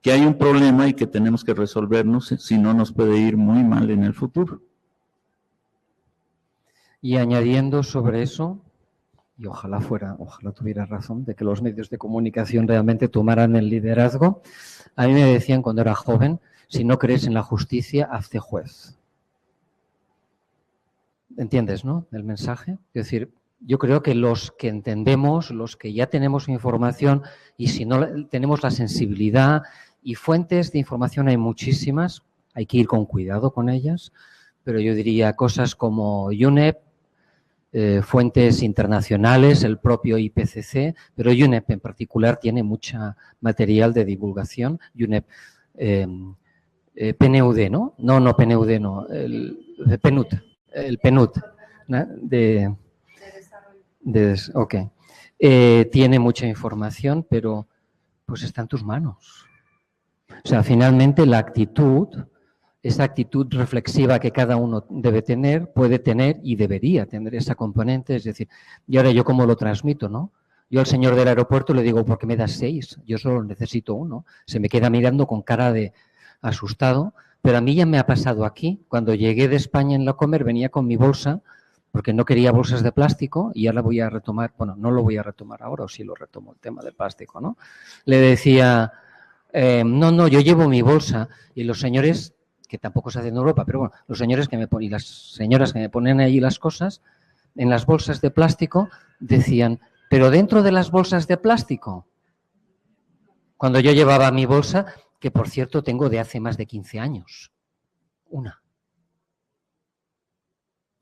que hay un problema y que tenemos que resolvernos, si no nos puede ir muy mal en el futuro. Y añadiendo sobre eso, y ojalá tuviera razón, de que los medios de comunicación realmente tomaran el liderazgo, a mí me decían cuando era joven, si no crees en la justicia, hazte juez. ¿Entiendes, no? El mensaje. Es decir, yo creo que los que entendemos, los que ya tenemos información, y si no tenemos la sensibilidad, y fuentes de información hay muchísimas, hay que ir con cuidado con ellas, pero yo diría cosas como UNEP, fuentes internacionales, el propio IPCC, pero UNEP en particular tiene mucha material de divulgación. UNEP, PNUD, ¿no? No, PNUD, no, el PNUD, ¿no? Ok. Tiene mucha información, pero pues está en tus manos. O sea, finalmente la actitud, esa actitud reflexiva que cada uno debe tener, puede tener y debería tener esa componente, es decir, y ahora yo cómo lo transmito, ¿no? Yo al señor del aeropuerto le digo, ¿por qué me das 6? Yo solo necesito 1. Se me queda mirando con cara de asustado, pero a mí ya me ha pasado aquí. Cuando llegué de España en la Comer venía con mi bolsa, porque no quería bolsas de plástico, y ahora voy a retomar, bueno, no lo voy a retomar ahora, o sí lo retomo, el tema del plástico, ¿no? Le decía, no, yo llevo mi bolsa, y los señores, que tampoco se hace en Europa, pero bueno, los señores que me ponen, y las señoras que me ponen ahí las cosas, en las bolsas de plástico, decían, pero dentro de las bolsas de plástico, cuando yo llevaba mi bolsa, que por cierto tengo de hace más de 15 años, una.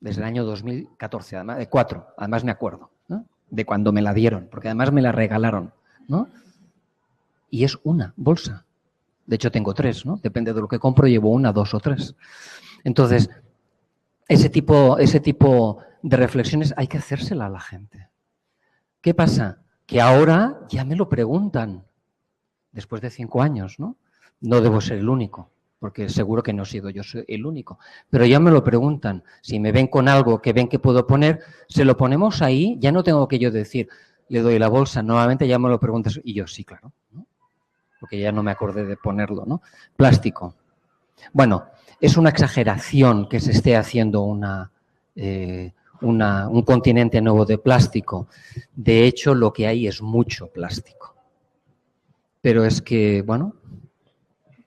Desde el año 2014, además, de 4, además me acuerdo, ¿no? De cuando me la dieron, porque además me la regalaron, ¿no? Y es una bolsa. De hecho tengo 3, ¿no? Depende de lo que compro, llevo 1, 2 o 3. Entonces, ese tipo de reflexiones hay que hacérsela a la gente. ¿Qué pasa? Que ahora ya me lo preguntan, después de 5 años, ¿no? No debo ser el único, porque seguro que no he sido yo el único. Pero ya me lo preguntan. Si me ven con algo que ven que puedo poner, se lo ponemos ahí, ya no tengo que yo decir, le doy la bolsa, nuevamente ya me lo preguntas, y yo sí, claro, ¿no? Porque ya no me acordé de ponerlo, ¿no? Plástico. Bueno, es una exageración que se esté haciendo un continente nuevo de plástico. De hecho, lo que hay es mucho plástico. Pero es que, bueno,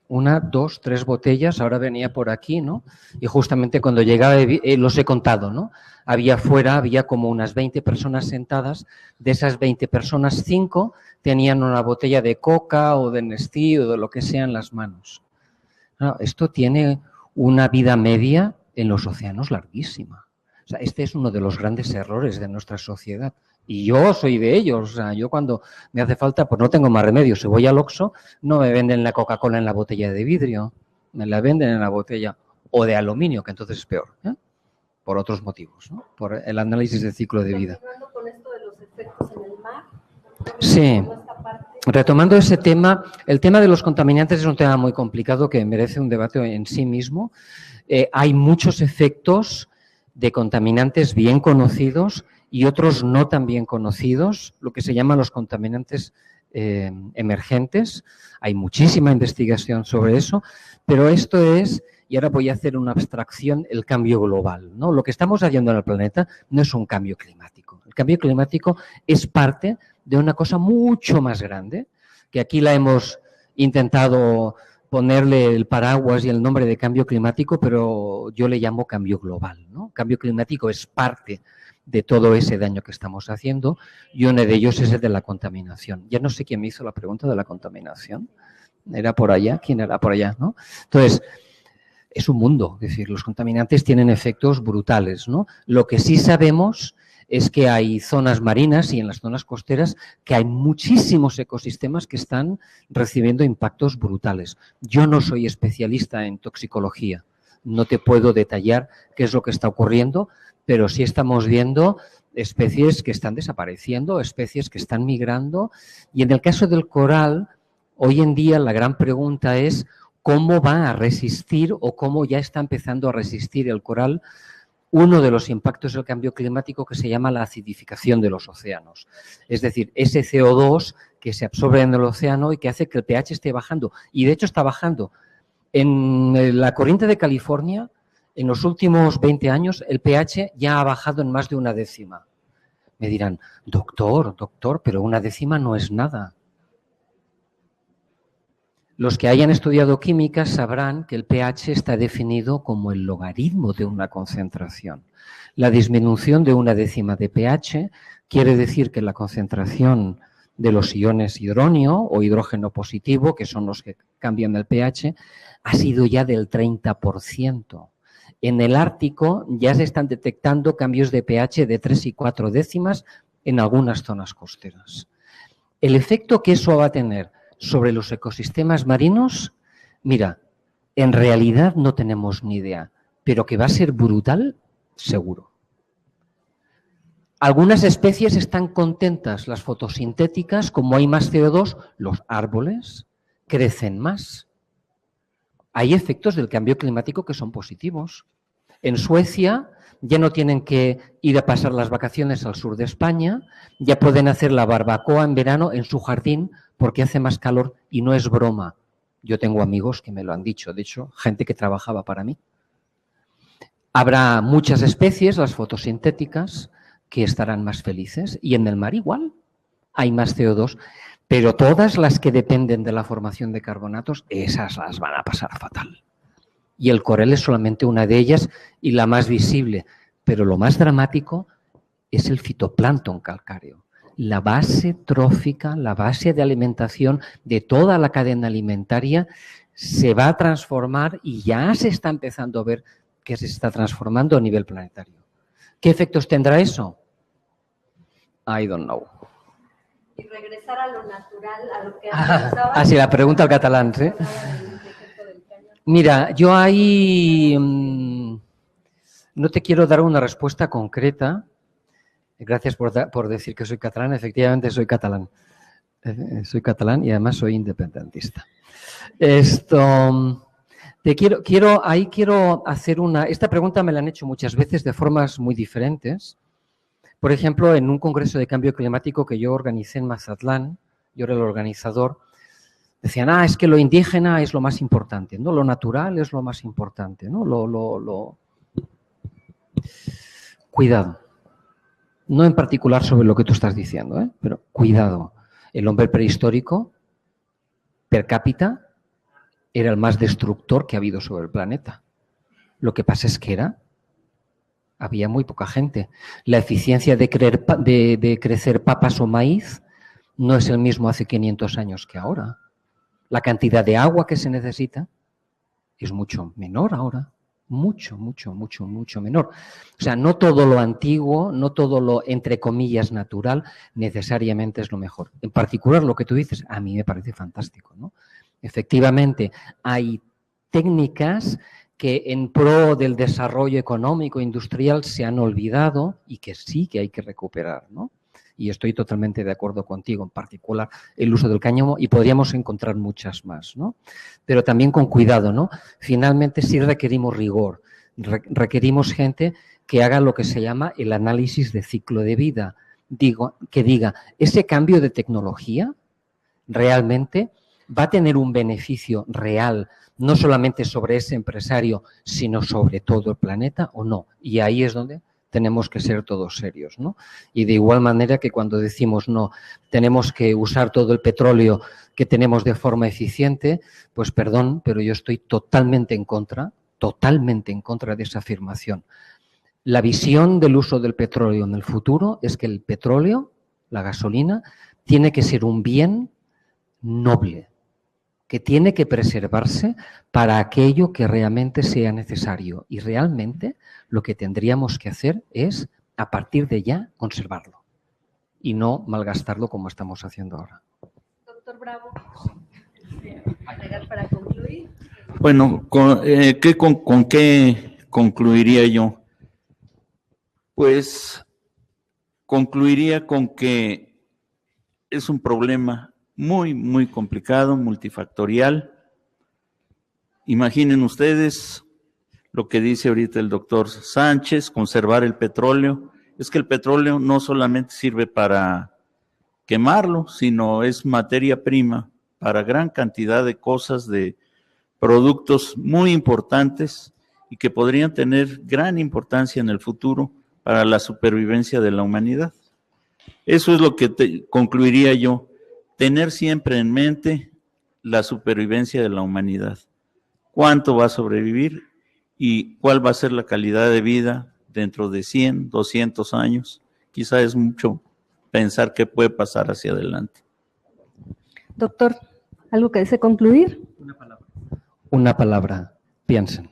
1, 2, 3 botellas, ahora venía por aquí, ¿no? Y justamente cuando llegaba, los he contado, ¿no? Había como unas 20 personas sentadas. De esas 20 personas, 5 tenían una botella de Coca o de Nestí o de lo que sea en las manos. No, esto tiene una vida media en los océanos larguísima. O sea, este es uno de los grandes errores de nuestra sociedad. Y yo soy de ellos. O sea, yo cuando me hace falta, pues no tengo más remedio. Si voy al Oxxo, no me venden la Coca-Cola en la botella de vidrio. Me la venden en la botella o de aluminio, que entonces es peor, ¿eh? Por otros motivos, ¿no? Por el análisis del ciclo de vida. Con esto de los efectos en el mar. Sí. Retomando ese tema, el tema de los contaminantes es un tema muy complicado que merece un debate en sí mismo. Hay muchos efectos de contaminantes bien conocidos y otros no tan bien conocidos, lo que se llaman los contaminantes emergentes. Hay muchísima investigación sobre eso, pero esto es, y ahora voy a hacer una abstracción, el cambio global, ¿no? Lo que estamos haciendo en el planeta no es un cambio climático. El cambio climático es parte de una cosa mucho más grande, que aquí la hemos intentado ponerle el paraguas y el nombre de cambio climático, pero yo le llamo cambio global, ¿no? Cambio climático es parte de todo ese daño que estamos haciendo y uno de ellos es el de la contaminación. Ya no sé quién me hizo la pregunta de la contaminación. ¿Era por allá? ¿Quién era por allá? ¿No? Entonces, es un mundo, es decir, los contaminantes tienen efectos brutales, ¿no? Lo que sí sabemos es que hay zonas marinas y en las zonas costeras que hay muchísimos ecosistemas que están recibiendo impactos brutales. Yo no soy especialista en toxicología, no te puedo detallar qué es lo que está ocurriendo, pero sí estamos viendo especies que están desapareciendo, especies que están migrando. Y en el caso del coral, hoy en día la gran pregunta es cómo va a resistir o cómo ya está empezando a resistir el coral uno de los impactos del cambio climático que se llama la acidificación de los océanos. Es decir, ese CO2 que se absorbe en el océano y que hace que el pH esté bajando. Y de hecho está bajando. En la corriente de California, en los últimos 20 años, el pH ya ha bajado en más de 1/10. Me dirán, doctor, pero 1/10 no es nada. Los que hayan estudiado química sabrán que el pH está definido como el logaritmo de una concentración. La disminución de 1/10 de pH quiere decir que la concentración de los iones hidronio o hidrógeno positivo, que son los que cambian el pH, ha sido ya del 30%. En el Ártico ya se están detectando cambios de pH de 3 y 4 décimas en algunas zonas costeras. El efecto que eso va a tener sobre los ecosistemas marinos, mira, en realidad no tenemos ni idea, pero que va a ser brutal, seguro. Algunas especies están contentas, las fotosintéticas, como hay más CO2, los árboles crecen más. Hay efectos del cambio climático que son positivos. En Suecia ya no tienen que ir a pasar las vacaciones al sur de España, ya pueden hacer la barbacoa en verano en su jardín porque hace más calor y no es broma. Yo tengo amigos que me lo han dicho, de hecho, gente que trabajaba para mí. Habrá muchas especies, las fotosintéticas, que estarán más felices y en el mar igual hay más CO2, pero todas las que dependen de la formación de carbonatos, esas las van a pasar fatal. Y el coral es solamente una de ellas y la más visible. Pero lo más dramático es el fitoplancton calcáreo. La base trófica, la base de alimentación de toda la cadena alimentaria se va a transformar y ya se está empezando a ver que se está transformando a nivel planetario. ¿Qué efectos tendrá eso? I don't know. Y regresar a lo natural, a lo que analizaba. Ah, sí, la pregunta al catalán, ¿sí? Mira, yo ahí No te quiero dar una respuesta concreta. Gracias por decir que soy catalán. Efectivamente, soy catalán. Soy catalán y además soy independentista. Quiero hacer esta pregunta me la han hecho muchas veces de formas muy diferentes. Por ejemplo, en un congreso de cambio climático que yo organicé en Mazatlán, yo era el organizador, decían, es que lo indígena es lo más importante, ¿no? Lo natural es lo más importante, ¿no? Cuidado. No en particular sobre lo que tú estás diciendo, pero cuidado. El hombre prehistórico, per cápita, era el más destructor que ha habido sobre el planeta. Lo que pasa es que había muy poca gente. La eficiencia de crecer papas o maíz no es el mismo hace 500 años que ahora. La cantidad de agua que se necesita es mucho menor ahora. Mucho menor. O sea, no todo lo antiguo, no todo lo, entre comillas, natural, necesariamente es lo mejor. En particular, lo que tú dices, a mí me parece fantástico, ¿no? Efectivamente, hay técnicas que en pro del desarrollo económico e industrial se han olvidado y que sí que hay que recuperar, ¿no? Y estoy totalmente de acuerdo contigo, en particular el uso del cáñamo, y podríamos encontrar muchas más, ¿no? Pero también con cuidado, ¿no? Finalmente sí requerimos rigor, requerimos gente que haga lo que se llama el análisis de ciclo de vida. Que diga, ese cambio de tecnología realmente va a tener un beneficio real, no solamente sobre ese empresario, sino sobre todo el planeta o no. Y ahí es donde tenemos que ser todos serios, ¿no? Y de igual manera que cuando decimos no, tenemos que usar todo el petróleo que tenemos de forma eficiente, pues perdón, pero yo estoy totalmente en contra de esa afirmación. La visión del uso del petróleo en el futuro es que el petróleo, la gasolina, tiene que ser un bien noble, que tiene que preservarse para aquello que realmente sea necesario. Y realmente lo que tendríamos que hacer es, a partir de ya, conservarlo y no malgastarlo como estamos haciendo ahora. Doctor Bravo, para concluir. Bueno, ¿con qué concluiría yo? Pues concluiría con que es un problema muy complicado, multifactorial. Imaginen ustedes lo que dice ahorita el doctor Sánchez, conservar el petróleo. Es que el petróleo no solamente sirve para quemarlo, sino es materia prima para gran cantidad de cosas, de productos muy importantes y que podrían tener gran importancia en el futuro para la supervivencia de la humanidad. Eso es lo que concluiría yo. Tener siempre en mente la supervivencia de la humanidad. ¿Cuánto va a sobrevivir y cuál va a ser la calidad de vida dentro de 100, 200 años? Quizá es mucho pensar qué puede pasar hacia adelante. Doctor, ¿algo que desee concluir? Una palabra, piensen.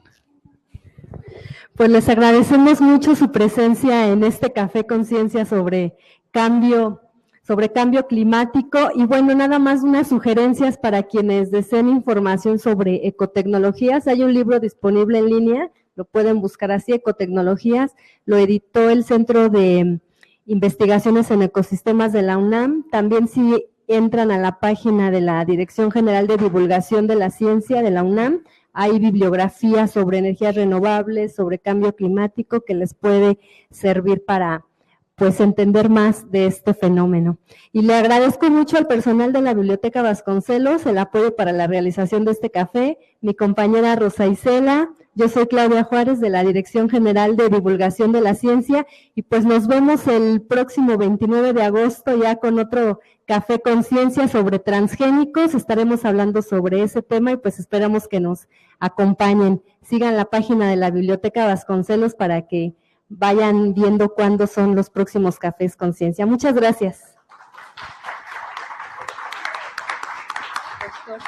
Pues les agradecemos mucho su presencia en este Café Conciencia sobre cambio climático y bueno, nada más unas sugerencias para quienes deseen información sobre ecotecnologías. Hay un libro disponible en línea, lo pueden buscar así, Ecotecnologías, lo editó el Centro de Investigaciones en Ecosistemas de la UNAM. También si entran a la página de la Dirección General de Divulgación de la Ciencia de la UNAM, hay bibliografía sobre energías renovables, sobre cambio climático que les puede servir para pues entender más de este fenómeno. Y le agradezco mucho al personal de la Biblioteca Vasconcelos el apoyo para la realización de este café, mi compañera Rosa Isela, yo soy Claudia Juárez de la Dirección General de Divulgación de la Ciencia y pues nos vemos el próximo 29 de agosto ya con otro Café Conciencia sobre transgénicos, estaremos hablando sobre ese tema y pues esperamos que nos acompañen. Sigan la página de la Biblioteca Vasconcelos para que vayan viendo cuándo son los próximos Cafés Conciencia. Muchas gracias. Doctor.